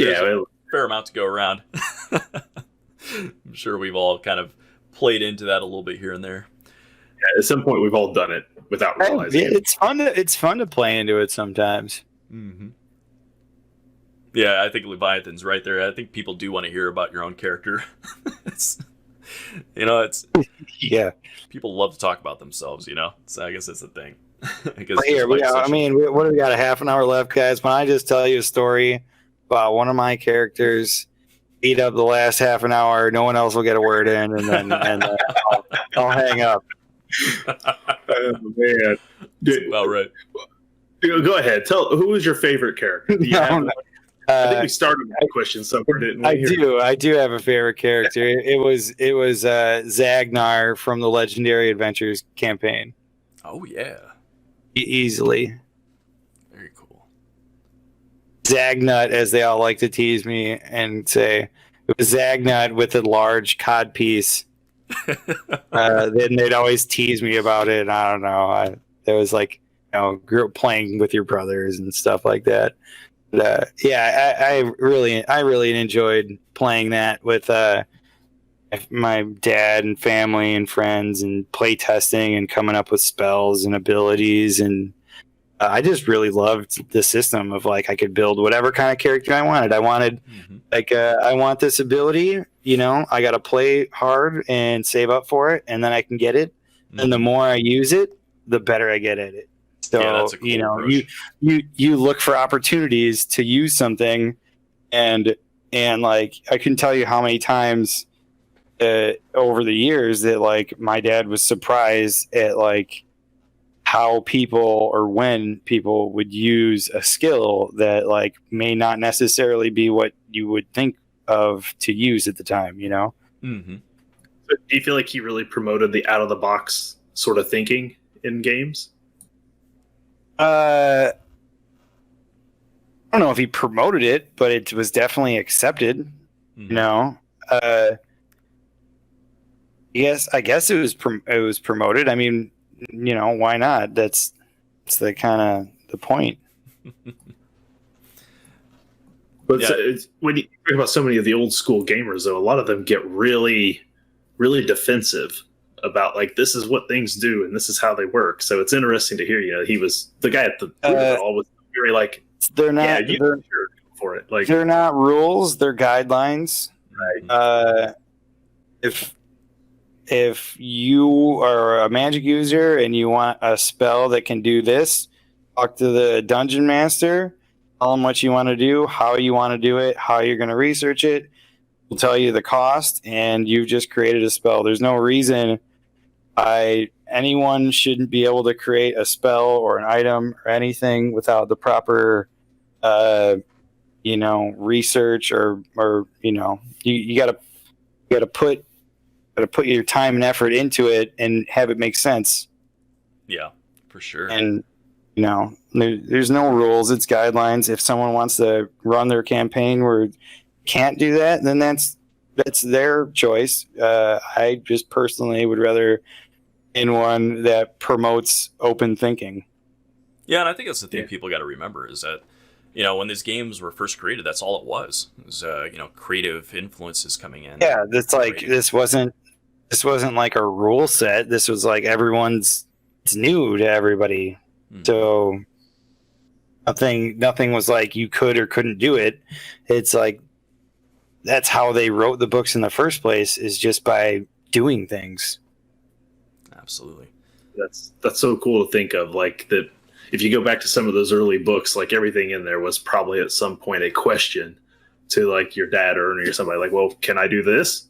fair amount to go around. I'm sure we've all kind of played into that a little bit here and there. Yeah, at some point we've all done it without realizing it. It's fun to play into it sometimes. Mm-hmm. Yeah, I think Leviathan's right there. I think people do want to hear about your own character. it's yeah. People love to talk about themselves, So I guess that's the thing. What do we got? A half an hour left, guys. When I just tell you a story about one of my characters, eat up the last half an hour, no one else will get a word in, and then I'll hang up. Oh man, that's about right. Go ahead. Tell who was your favorite character? I think we started with that question somewhere, didn't we? I do have a favorite character. It was Zagnar from the Legendary Adventures campaign. Oh yeah, easily. Very cool. Zagnut, as they all like to tease me and say, it was Zagnut with a large cod piece. Then they'd always tease me about it. I don't know. There was like, grew up playing with your brothers and stuff like that. I really enjoyed playing that with my dad and family and friends, and play testing and coming up with spells and abilities. And I just really loved the system of like I could build whatever kind of character I wanted. I wanted I want this ability, I got to play hard and save up for it, and then I can get it. And the more I use it, the better I get at it. So, that's a cool approach. you look for opportunities to use something, and like I can tell you how many times over the years that like my dad was surprised at like how people or when people would use a skill that like may not necessarily be what you would think of to use at the time, Mm-hmm. So do you feel like he really promoted the out of the box sort of thinking in games? I don't know if he promoted it, but it was definitely accepted. Mm-hmm. I guess it was promoted. I mean, why not? That's the kind of the point. But it's, when you think about so many of the old school gamers, though, a lot of them get really, really defensive about like this is what things do and this is how they work. So it's interesting to hear. He was the guy at the all was very like they're not for it. Like they're not rules, they're guidelines. Right. If you are a magic user and you want a spell that can do this, talk to the dungeon master, tell them what you want to do, how you want to do it, how you're going to research it. We'll tell you the cost, and you've just created a spell. There's no reason anyone shouldn't be able to create a spell or an item or anything without the proper research or you got to put gotta put your time and effort into it and have it make sense. Yeah, for sure. And there's no rules, it's guidelines. If someone wants to run their campaign where can't do that, then that's their choice. I just personally would rather in one that promotes open thinking. Yeah, and I think that's the thing people got to remember is that, when these games were first created, that's all it was. It was, creative influences coming in. Yeah, that's like this wasn't like a rule set. This was like it's new to everybody. So nothing was like you could or couldn't do it. It's like that's how they wrote the books in the first place, is just by doing things. Absolutely. That's so cool to think of, like that. If you go back to some of those early books, like everything in there was probably at some point a question to like your dad or Ernie or somebody, like, well, can I do this?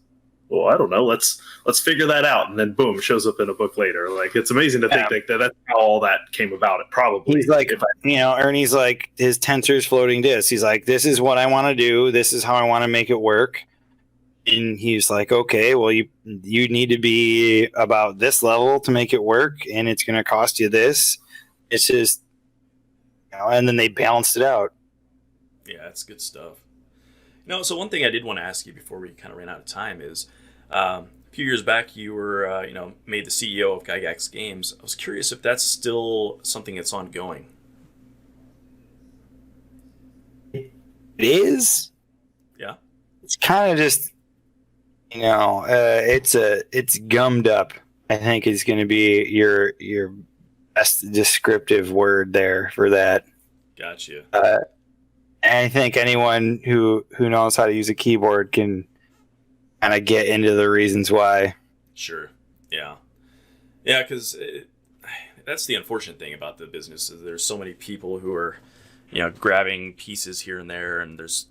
Well, I don't know. Let's figure that out. And then boom, shows up in a book later. Like, it's amazing to think like that's how all that came about. It probably. He's like, Ernie's like his Tensors floating disk. He's like, this is what I want to do. This is how I want to make it work. And he's like, okay, well, you need to be about this level to make it work, and it's going to cost you this. It's just, and then they balanced it out. Yeah, it's good stuff. So one thing I did want to ask you before we kind of ran out of time is, a few years back you were, made the CEO of Gygax Games. I was curious if that's still something that's ongoing. It is. Yeah. It's kind of just, it's gummed up, I think is going to be your best descriptive word there for that. Gotcha. And I think anyone who knows how to use a keyboard can kind of get into the reasons why. Sure. Yeah. Yeah, because that's the unfortunate thing about the business is there's so many people who are, grabbing pieces here and there, and there's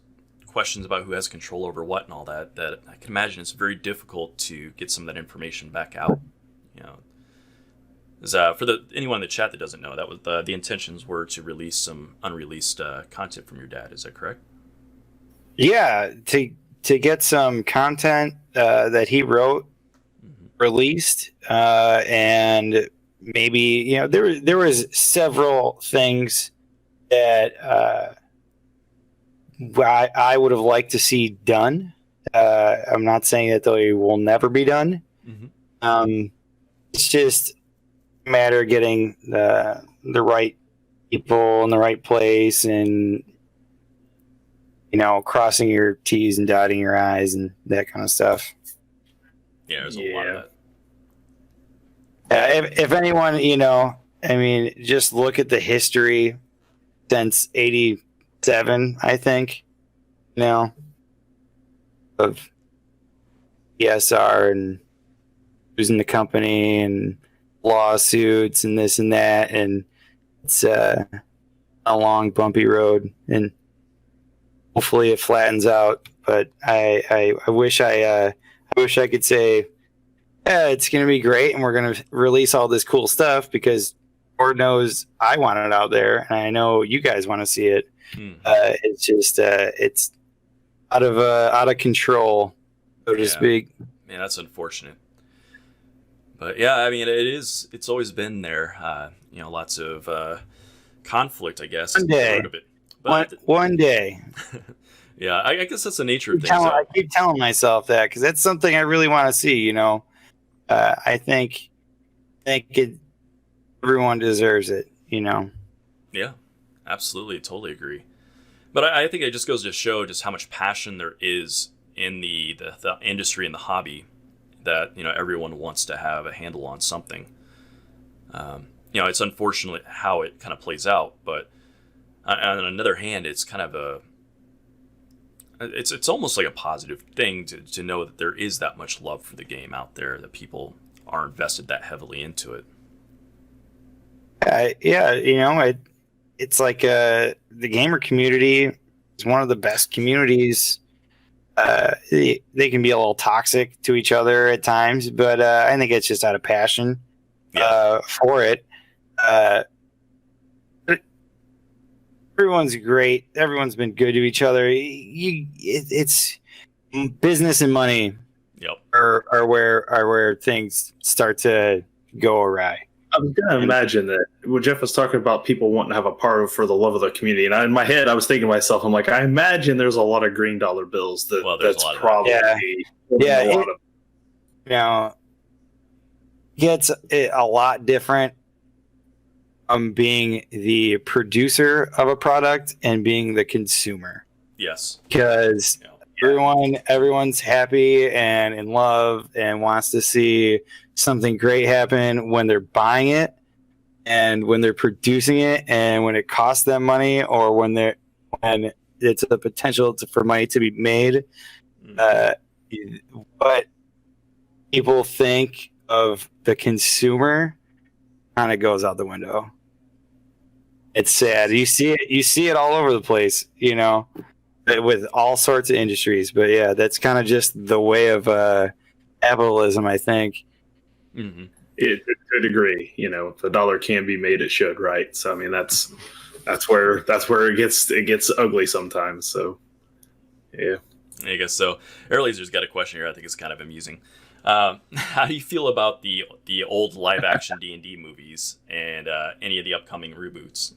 questions about who has control over what and all that I can imagine it's very difficult to get some of that information back out. For anyone in the chat that doesn't know, that was the intentions were to release some unreleased content from your dad. Is that correct? Yeah, to get some content that he wrote released, and maybe there was several things that I would have liked to see done. I'm not saying that they will never be done. It's just matter of getting the right people in the right place, and crossing your T's and dotting your I's and that kind of stuff. Yeah, there's a lot of that. If anyone, just look at the history since '87, I think, of ESR and losing the company and lawsuits and this and that, and it's a long bumpy road, and hopefully it flattens out. But I wish I could say it's gonna be great and we're gonna release all this cool stuff, because Lord knows I want it out there and I know you guys want to see it. It's just it's out of control, so to speak. Man, that's unfortunate. But yeah, I mean, it's always been there. Lots of conflict, I guess. One day. One day. Yeah, I guess that's the nature of things. I keep telling myself that, because that's something I really want to see. I think everyone deserves it. Yeah, absolutely, totally agree. But I think it just goes to show just how much passion there is in the industry and the hobby, that everyone wants to have a handle on something. It's unfortunate how it kind of plays out, but on another hand, it's kind of it's almost like a positive thing to know that there is that much love for the game out there, that people are invested that heavily into it. It's like the gamer community is one of the best communities. They can be a little toxic to each other at times, but I think it's just out of passion for it. Everyone's great. Everyone's been good to each other. It's business and money Yep. are where things start to go awry. I was gonna imagine that when Jeff was talking about people wanting to have a part of for the love of the community, and in my head I was thinking to myself, I'm like, I imagine there's a lot of green dollar bills that Well, there's that's a lot of probably Yeah, a lot of Now, gets it a lot different from being the producer of a product and being the consumer, Yes. because Yeah. everyone's happy and in love and wants to see something great happen when they're buying it and when they're producing it and when it costs them money, or when it's a potential for money to be made. What people think of the consumer kind of goes out the window. It's sad. You see it all over the place, with all sorts of industries. But yeah, that's kind of just the way of capitalism, I think. Mm-hmm. to a degree. If a dollar can be made, it should, right? So I mean, that's where it gets ugly sometimes. So yeah. I guess so. Airlaser's got a question here. I think it's kind of amusing. How do you feel about the old live action D&D movies and any of the upcoming reboots?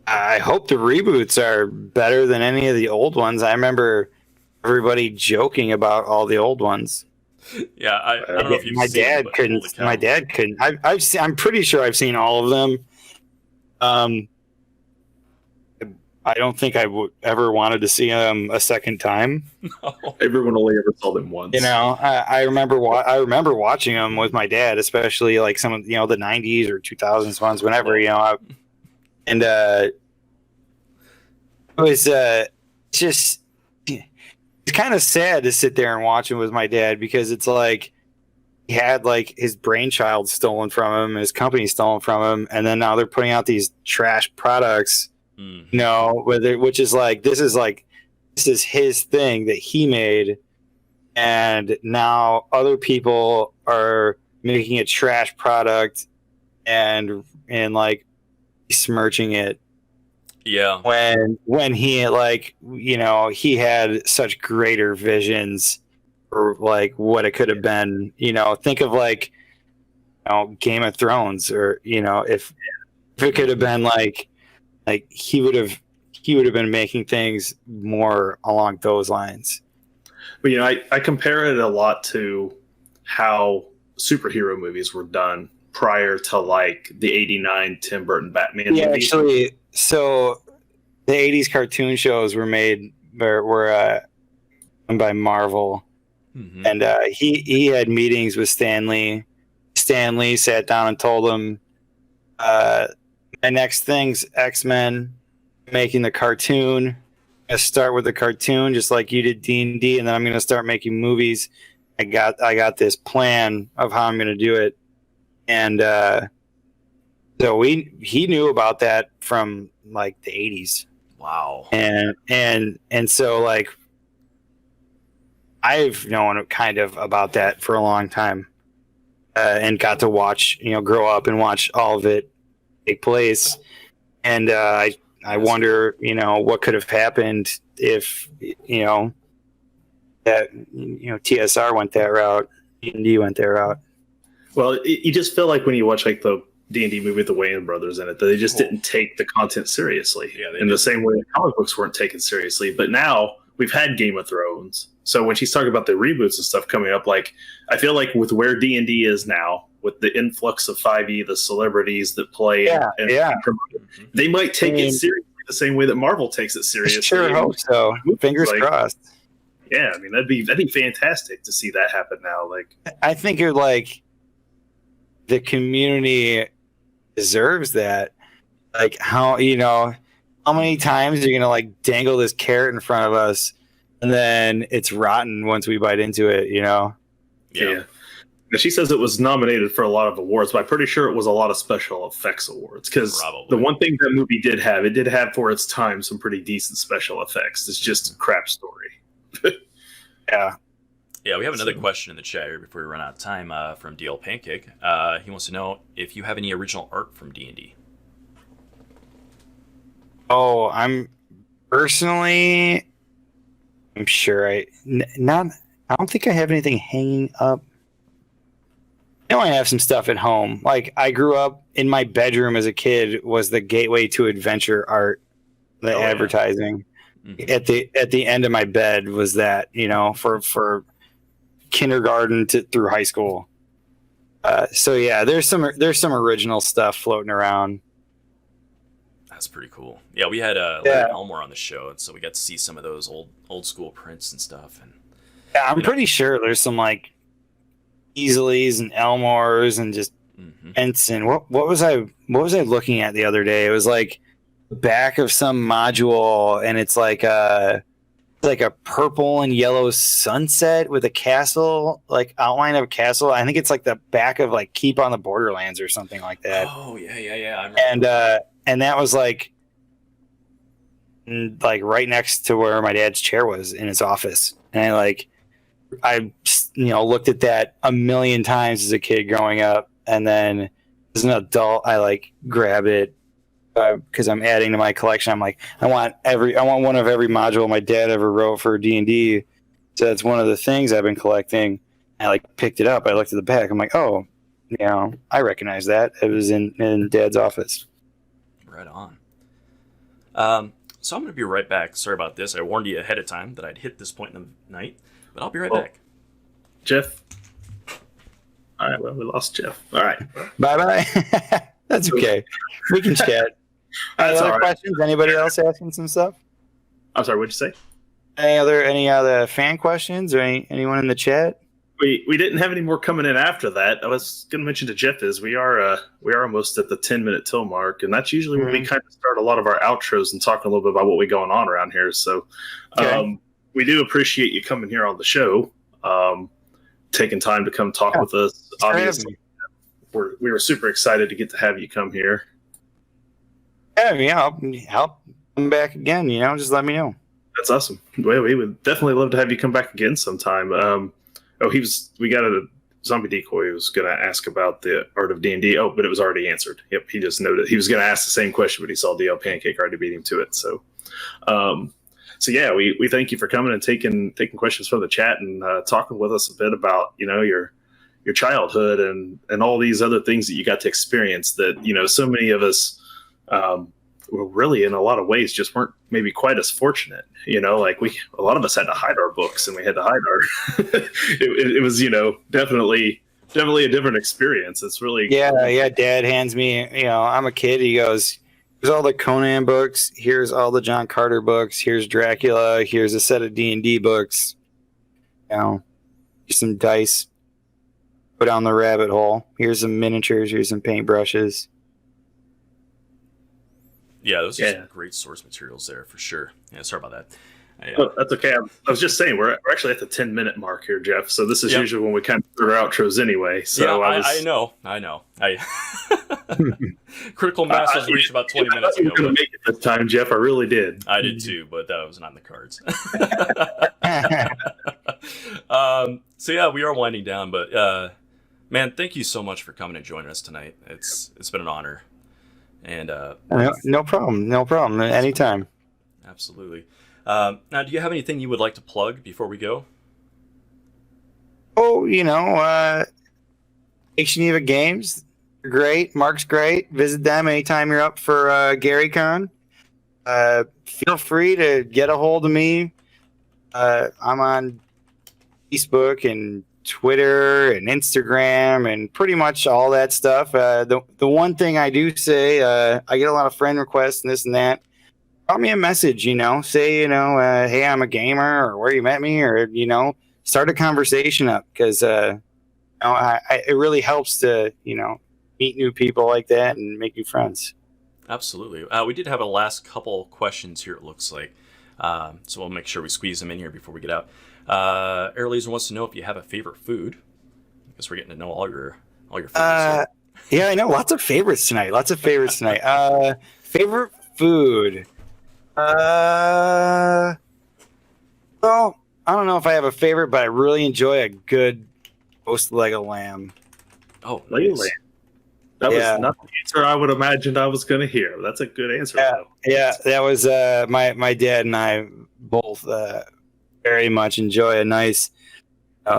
I hope the reboots are better than any of the old ones. I remember everybody joking about all the old ones. Yeah, I don't know if you've My seen dad them, but couldn't. holy cow. My dad couldn't. I'm pretty sure I've seen all of them. I don't think I would ever wanted to see them a second time. Everyone only ever saw them once. I remember watching them with my dad, especially like some of the '90s or 2000s ones. Whenever and it was just it's kind of sad to sit there and watch it with my dad, because it's like he had like his brainchild stolen from him, his company stolen from him, and then now they're putting out these trash products. Which is like this is his thing that he made, and now other people are making a trash product and like smirching it. Yeah. When he he had such greater visions for like what it could have been. Think of like Game of Thrones, or if it could have been like he would have been making things more along those lines. But I compare it a lot to how superhero movies were done prior to like the '89 Tim Burton Batman Yeah, movies. actually, so the '80s cartoon shows were done by Marvel, and he had meetings with Stan Lee. Stan Lee sat down and told him, my next thing's X-Men, making the cartoon. I'm gonna start with the cartoon just like you did D&D, and then I'm gonna start making movies. I got this plan of how I'm gonna do it. And so he knew about that from like the 80s. Wow. And so like I've known kind of about that for a long time, and got to watch, grow up and watch all of it take place. And I wonder, what could have happened if, that, TSR went that route, D&D went that route. Well, you just feel like when you watch like the D&D movie with the Wayans brothers in it, that they just didn't take the content seriously. Yeah, they in the didn't. same way that comic books weren't taken seriously. But now we've had Game of Thrones. So when she's talking about the reboots and stuff coming up, like I feel like with where D&D is now, with the influx of 5e, the celebrities that play, they might take it seriously the same way that Marvel takes it seriously. I sure hope so. Fingers crossed. Yeah, I mean that'd be fantastic to see that happen now. Like I think it like the community deserves that. Like how many times are you gonna like dangle this carrot in front of us, and then it's rotten once we bite into it, Yeah. Now, she says it was nominated for a lot of awards, but I'm pretty sure it was a lot of special effects awards. Because the one thing that movie did have for its time some pretty decent special effects. It's just a crap story. Yeah. Yeah, we have another question in the chat here before we run out of time from DL Pancake. He wants to know if you have any original art from D&D. Oh, I'm personally I'm sure I don't think I have anything hanging up. I know I have some stuff at home. Like I grew up in my bedroom as a kid was the gateway to adventure art, the advertising. Yeah. At the end of my bed was that, for kindergarten through high school. So yeah, there's some original stuff floating around. That's pretty cool. Yeah, we had Larry Elmore on the show, and so we got to see some of those old school prints and stuff. And Yeah, I'm pretty sure there's some like Easleys and Elmores and just Ensign. What was I looking at the other day? It was like the back of some module, and it's like a purple and yellow sunset with a castle, like outline of a castle. I think it's like the back of like Keep on the Borderlands or something like that. Oh yeah. I remember. And that was like right next to where my dad's chair was in his office, and I looked at that a million times as a kid growing up, and then as an adult, I grab it because I'm adding to my collection. I'm like, I want one of every module my dad ever wrote for D&D. So that's one of the things I've been collecting. I picked it up. I looked at the back. I'm like, oh, I recognize that. It was in Dad's office. Right on. So I'm going to be right back. Sorry about this. I warned you ahead of time that I'd hit this point in the night, but I'll be right back. Jeff. All right, well, we lost Jeff. All right. Bye-bye. That's okay. We can chat. Any other questions? Anybody else asking some stuff? I'm sorry, what'd you say? Any other fan questions or anyone in the chat? We didn't have any more coming in after that. I was going to mention to Jeff is we are almost at the 10-minute till mark, and that's usually when we kind of start a lot of our outros and talking a little bit about what we going on around here. So we do appreciate you coming here on the show, taking time to come talk with us. Obviously, we were super excited to get to have you come here. Yeah, I'll come back again. Just let me know. That's awesome. Well, we would definitely love to have you come back again sometime. We got a zombie decoy who was going to ask about the art of D&D. Oh, but it was already answered. Yep, he just noted he was going to ask the same question, but he saw DL Pancake already beat him to it. So, yeah, we thank you for coming and taking questions from the chat and talking with us a bit about your childhood and all these other things that you got to experience that so many of us were really in a lot of ways just weren't maybe quite as fortunate. A lot of us had to hide our books and we had to hide our it was definitely a different experience. It's really yeah. Dad hands me, I'm a kid. He goes, here's all the Conan books. Here's all the John Carter books. Here's Dracula. Here's a set of D&D books. Here's some dice. Go down the rabbit hole. Here's some miniatures. Here's some paintbrushes. Yeah, those are some great source materials there for sure. Yeah, sorry about that. That's okay. I was just saying we're actually at the 10-minute mark here, Jeff. So this is usually when we kind of do our outros anyway. So yeah, I know. Critical mass was reached about 20 minutes ago. I was going to make it this time, Jeff. I really did. I did too, but that was not in the cards. So yeah, we are winding down, but man, thank you so much for coming and joining us tonight. It's been an honor. And no problem. Anytime. Absolutely. Now, do you have anything you would like to plug before we go? Oh, Geneva Games, they're great. Mark's great. Visit them anytime you're up for GaryCon. Feel free to get a hold of me. I'm on Facebook and Twitter and Instagram and pretty much all that stuff. The one thing I do say, I get a lot of friend requests and this and that. Drop me a message, say, hey, I'm a gamer or where you met me or, start a conversation up because, it really helps to, meet new people like that and make new friends. Absolutely. We did have a last couple questions here, it looks like. So we'll make sure we squeeze them in here before we get out. Air Laser wants to know if you have a favorite food. I guess we're getting to know all your favorites. Yeah, I know. Lots of favorites tonight. Favorite food. Well, I don't know if I have a favorite, but I really enjoy a good roast leg of lamb. Oh, nice. That was not the answer I would imagine I was going to hear. That's a good answer. Yeah, that was my dad and I both very much enjoy a nice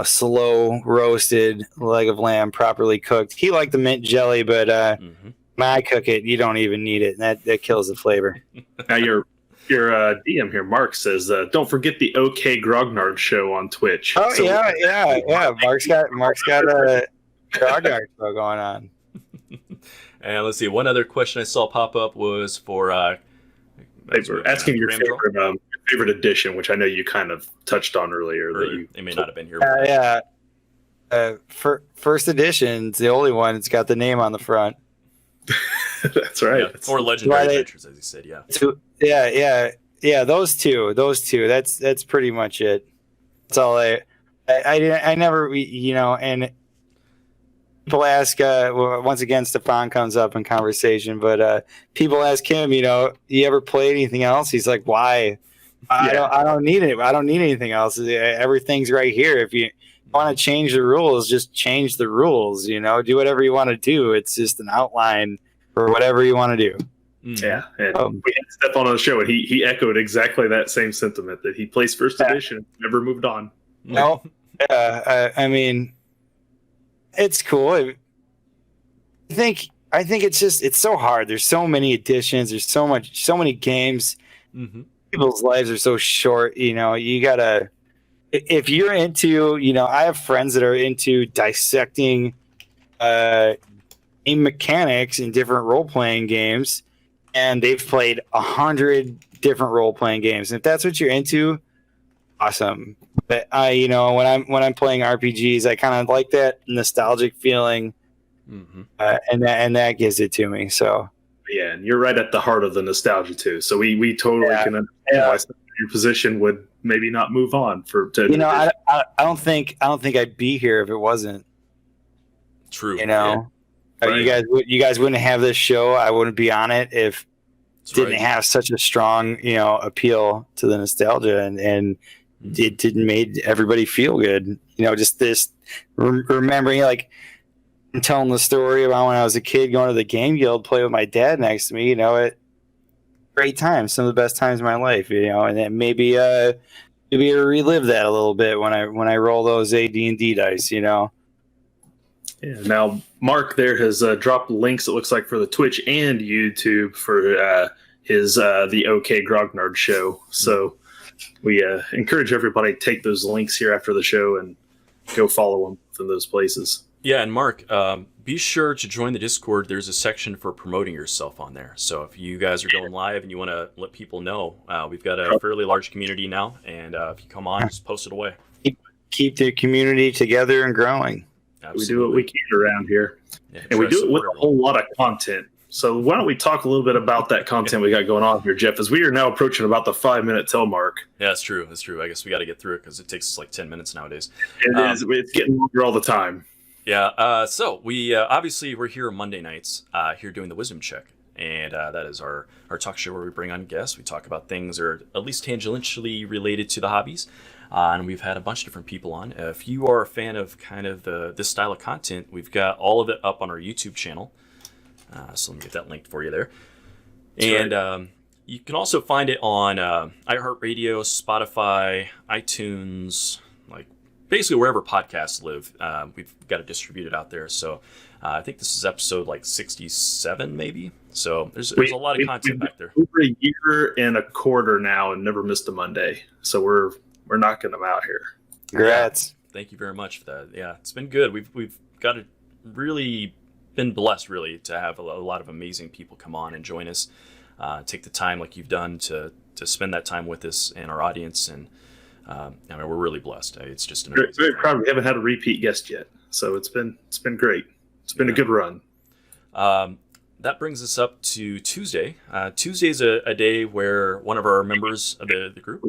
slow roasted leg of lamb, properly cooked. He liked the mint jelly, but when I cook it, you don't even need it. And that kills the flavor. Now your DM here, Mark, says, "Don't forget the OK Grognard show on Twitch." Oh yeah. Mark's got a Grognard show going on. And let's see. One other question I saw pop up was for asking your favorite edition, which I know you kind of touched on earlier. They may not have been here. First edition's the only one that's got the name on the front. That's right. Yeah, or Legendary Adventures, as you said. Those two. That's pretty much it. That's all I never, and people ask, once again, Stefan comes up in conversation, but people ask him, you ever play anything else? He's like, why? I don't need it. I don't need anything else. Everything's right here. If you want to change the rules, just change the rules, do whatever you want to do. It's just an outline for whatever you want to do. Yeah. And we had Stefan on the show, and he echoed exactly that same sentiment, that he plays first edition, never moved on. No. I mean, it's cool. I think it's so hard. There's so many editions. There's so many games. Mm-hmm. People's lives are so short. You gotta. If you're into, I have friends that are into dissecting game mechanics in different role playing games, and they've played 100 different role playing games. And if that's what you're into, awesome. But when I'm playing RPGs, I kind of like that nostalgic feeling, and that gives it to me. So yeah, and you're right at the heart of the nostalgia too. So we totally can understand why your position would maybe not move on I don't think I'd be here if it wasn't true. Right. You guys wouldn't have this show. I wouldn't be on it if it didn't have such a strong appeal to the nostalgia and it didn't made everybody feel good. Just this remembering, like, I'm telling the story about when I was a kid going to the Game Guild, play with my dad next to me. Great times, some of the best times of my life. And then maybe relive that a little bit when I roll those AD&D dice. Yeah. Now Mark there has dropped links. It looks like for the Twitch and YouTube for his the OK Grognard show. So we encourage everybody to take those links here after the show and go follow them in those places. Yeah, and Mark, be sure to join the Discord. There's a section for promoting yourself on there. So if you guys are going live and you want to let people know, we've got a fairly large community now, and if you come on, just post it away. Keep the community together and growing. Absolutely. We do what we can around here, and we do it with a whole lot of content. So why don't we talk a little bit about that content we got going on here, Jeff, as we are now approaching about the 5-minute tell mark. Yeah, that's true. I guess we got to get through it because it takes us like 10 minutes nowadays. It's getting longer all the time. Yeah. So we obviously we're here Monday nights here doing the Wisdom Check. And that is our talk show where we bring on guests. We talk about things that are at least tangentially related to the hobbies. And we've had a bunch of different people on. If you are a fan of kind of this style of content, we've got all of it up on our YouTube channel. So let me get that linked for you there. That's right. You can also find it on iHeartRadio, Spotify, iTunes, like basically wherever podcasts live. We've got it distributed out there. So I think this is episode like 67 maybe. So there's a lot of content back there. Over a year and a quarter now and never missed a Monday. So we're knocking them out here. Congrats. Thank you very much for that. Yeah, it's been good. We've got a really been blessed really to have a lot of amazing people come on and join us, take the time like you've done to spend that time with us and our audience. And we're really blessed. It's just an amazing very proud. We haven't had a repeat guest yet. So it's been great. It's been a good run. That brings us up to Tuesday. Tuesday's a day where one of our members of the group.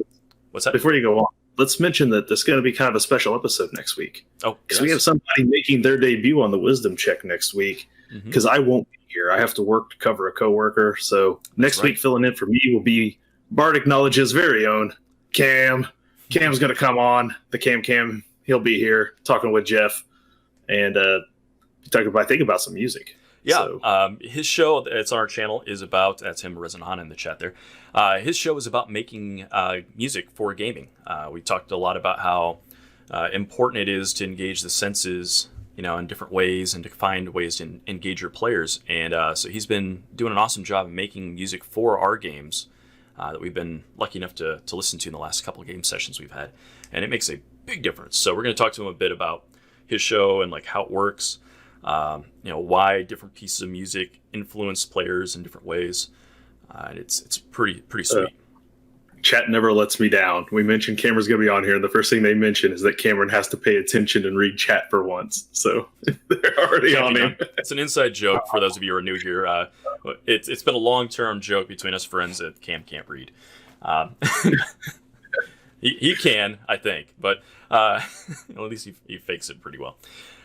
What's that? Before you go on, let's mention that this is going to be kind of a special episode next week. Oh, because we have somebody making their debut on the Wisdom Check next week. Because I won't be here. I have to work to cover a coworker. So next week, filling in for me will be Bardic Knowledge's very own Cam. Cam's going to come on. The Cam. He'll be here talking with Jeff and talking about some music. Yeah, So, his show that's on our channel is about, that's him, Rezanhan, in the chat there. His show is about making music for gaming. We talked a lot about how important it is to engage the senses, in different ways and to find ways to engage your players. And so he's been doing an awesome job of making music for our games that we've been lucky enough to listen to in the last couple of game sessions we've had. And it makes a big difference. So we're going to talk to him a bit about his show and like how it works. Why different pieces of music influence players in different ways, and it's pretty sweet. chat never lets me down. We mentioned Cameron's going to be on here, and the first thing they mention is that Cameron has to pay attention and read chat for once. So they're already on him. It's an inside joke for those of you who are new here. It's been a long-term joke between us friends that Cam can't read. He can, I think, but at least he fakes it pretty well.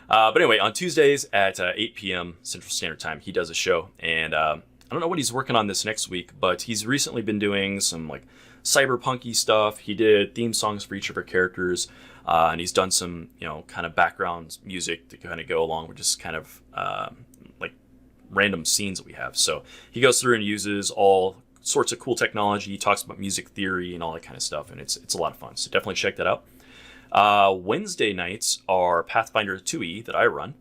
But anyway, on Tuesdays at 8 p.m. Central Standard Time, he does a show, and I don't know what he's working on this next week, but he's recently been doing some like cyberpunky stuff. He did theme songs for each of our characters, and he's done some kind of background music to kind of go along with just kind of like random scenes that we have. So he goes through and uses all sorts of cool technology. He talks about music theory and all that kind of stuff, and it's a lot of fun. So definitely check that out. Wednesday nights are Pathfinder 2e that I run,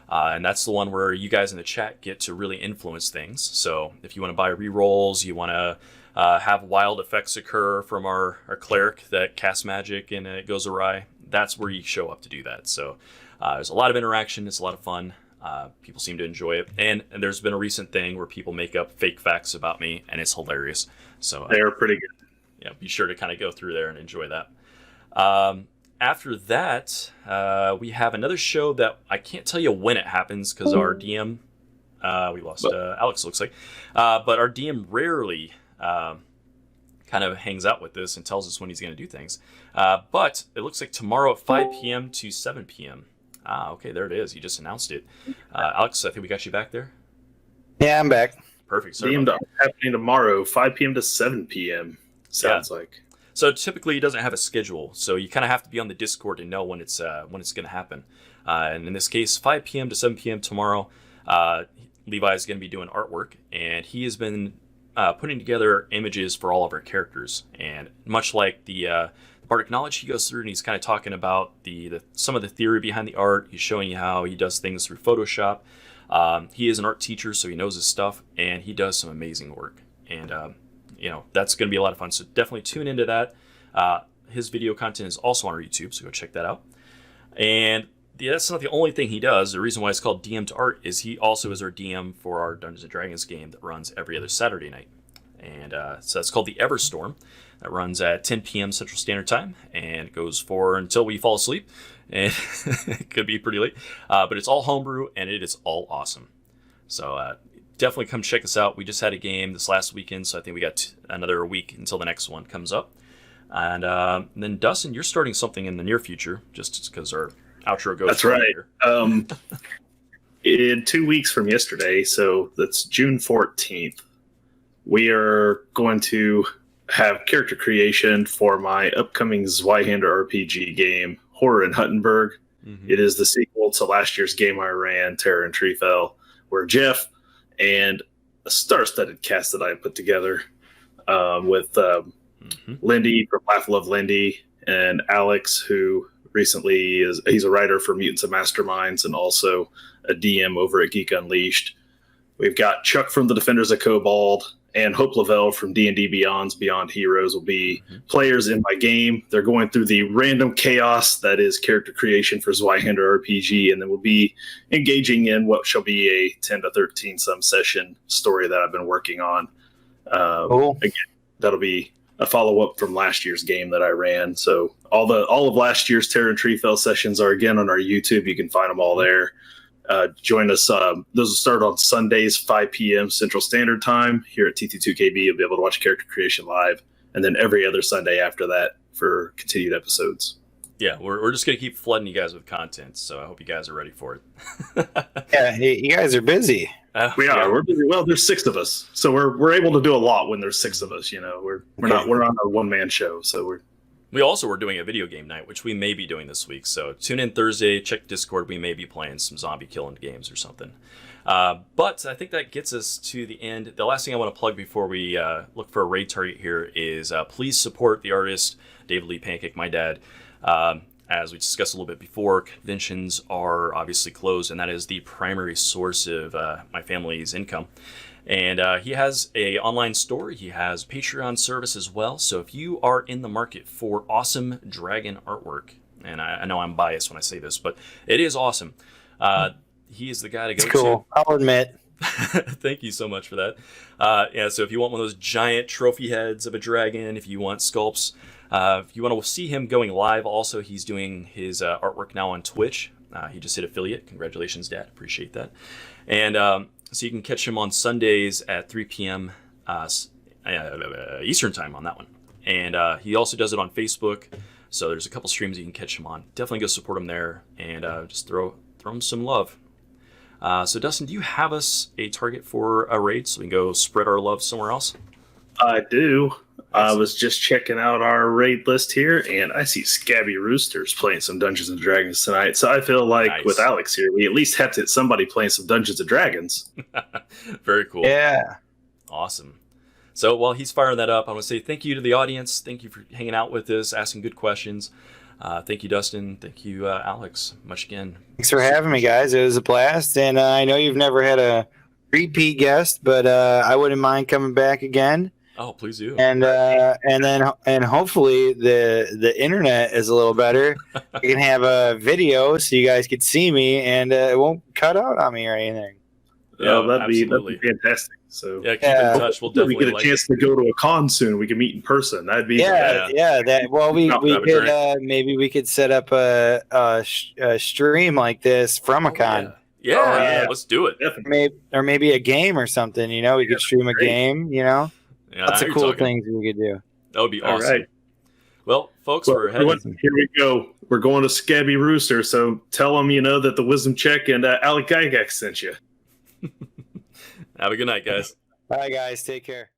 and that's the one where you guys in the chat get to really influence things. So if you want to buy rerolls, you want to have wild effects occur from our cleric that casts magic and it goes awry, that's where you show up to do that. So there's a lot of interaction. It's a lot of fun. People seem to enjoy it. And there's been a recent thing where people make up fake facts about me, and it's hilarious. So They're pretty good. Yeah, be sure to kind of go through there and enjoy that. After that, we have another show that I can't tell you when it happens because our DM, we lost Alex, looks like, but our DM rarely kind of hangs out with this and tells us when he's going to do things. But it looks like tomorrow at 5 p.m. to 7 p.m. Okay, there it is. You just announced it. Alex, I think we got you back there. Yeah, I'm back. Perfect. Sorry DM about that. happening tomorrow, 5 p.m. to 7 p.m. Sounds like. So typically he doesn't have a schedule, so you kind of have to be on the Discord to know when it's going to happen. And in this case, 5 p.m. to 7 p.m. tomorrow, Levi is going to be doing artwork, and he has been putting together images for all of our characters. And much like the Bardic Knowledge, he goes through and he's kind of talking about some of the theory behind the art. He's showing you how he does things through Photoshop. He is an art teacher, so he knows his stuff, and he does some amazing work. And that's going to be a lot of fun. So definitely tune into that. His video content is also on our YouTube, so go check that out. And that's not the only thing he does. The reason why it's called DM to Art is he also is our DM for our Dungeons & Dragons game that runs every other Saturday night. And so that's called the Everstorm. That runs at 10 p.m. Central Standard Time and goes for until we fall asleep. And it could be pretty late. But it's all homebrew, and it is all awesome. So definitely come check us out. We just had a game this last weekend, so I think we got another week until the next one comes up. And then, Dustin, you're starting something in the near future, just because our outro goes. That's right. In 2 weeks from yesterday, so that's June 14th, we are going to have character creation for my upcoming Zweihander RPG game, Horror in Huttenberg. Mm-hmm. It is the sequel to last year's game I ran, Terror in Treefell, where Jeff and a star-studded cast that I put together with Lindy from Laugh Love Lindy and Alex, who recently he's a writer for Mutants and Masterminds and also a DM over at Geek Unleashed. We've got Chuck from the Defenders of Cobalt and Hope Lavelle from D&D Beyond's Beyond Heroes will be players in my game. They're going through the random chaos that is character creation for Zweihander RPG, and then we'll be engaging in what shall be a 10 to 13 some session story that I've been working on. Cool. Again, that'll be a follow-up from last year's game that I ran. So all of last year's Terror and Treefell sessions are again on our YouTube. You can find them all there. Join us. Those will start on Sundays, 5 p.m. Central Standard Time here at TT2KB. You'll be able to watch character creation live, and then every other Sunday after that for continued episodes. Yeah, we're just going to keep flooding you guys with content, so I hope you guys are ready for it. Yeah, you guys are busy. We are. Yeah. We're busy. Well, there's 6 of us, so we're able to do a lot when there's 6 of us. We're on a one-man show, so We also were doing a video game night, which we may be doing this week. So tune in Thursday, check Discord. We may be playing some zombie killing games or something. But I think that gets us to the end. The last thing I want to plug before we look for a raid target here is please support the artist, David Lee Pancake, my dad. As we discussed a little bit before, conventions are obviously closed, and that is the primary source of my family's income. And he has a online store. He has Patreon service as well. So if you are in the market for awesome dragon artwork, and I know I'm biased when I say this, but it is awesome. He is the guy to go It's cool. to. I'll admit. Thank you so much for that. Yeah, so if you want one of those giant trophy heads of a dragon, if you want sculpts, if you want to see him going live, also he's doing his artwork now on Twitch. He just hit affiliate. Congratulations, Dad. Appreciate that. And so you can catch him on Sundays at 3 p.m. Eastern time on that one. And he also does it on Facebook. So there's a couple streams you can catch him on. Definitely go support him there and just throw him some love. So Dustin, do you have us a target for a raid so we can go spread our love somewhere else? I do. I was just checking out our raid list here, and I see Scabby Roosters playing some Dungeons and Dragons tonight. So I feel like Nice. with Alex here, we at least have to get somebody playing some Dungeons and Dragons. Very cool. Yeah. Awesome. So while he's firing that up, I want to say thank you to the audience. Thank you for hanging out with us, asking good questions. Thank you, Dustin. Thank you, Alex. Much again. Thanks for having me, guys. It was a blast. And I know you've never had a repeat guest, but I wouldn't mind coming back again. Oh, please do. And hopefully the internet is a little better. We can have a video so you guys can see me, and it won't cut out on me or anything. Yeah, that'd be absolutely. fantastic. So Yeah, keep in touch. We'll if we definitely get a chance to go to a con soon, we can meet in person. That'd be Yeah. That well, we Grab a could drink. maybe we could set up a stream like this from a con. Yeah, Oh, yeah. let's do it. definitely. Maybe a game or something. You know, we could stream a great. game. You know, Yeah, lots now of you're cool talking. things we could do. That would be All awesome. right. Well, folks, Well, we're heading. here we go. We're going to Scabby Rooster, so tell them that the Wisdom Check and Alec Gygax sent you. Have a good night, guys. Bye, guys. Take care.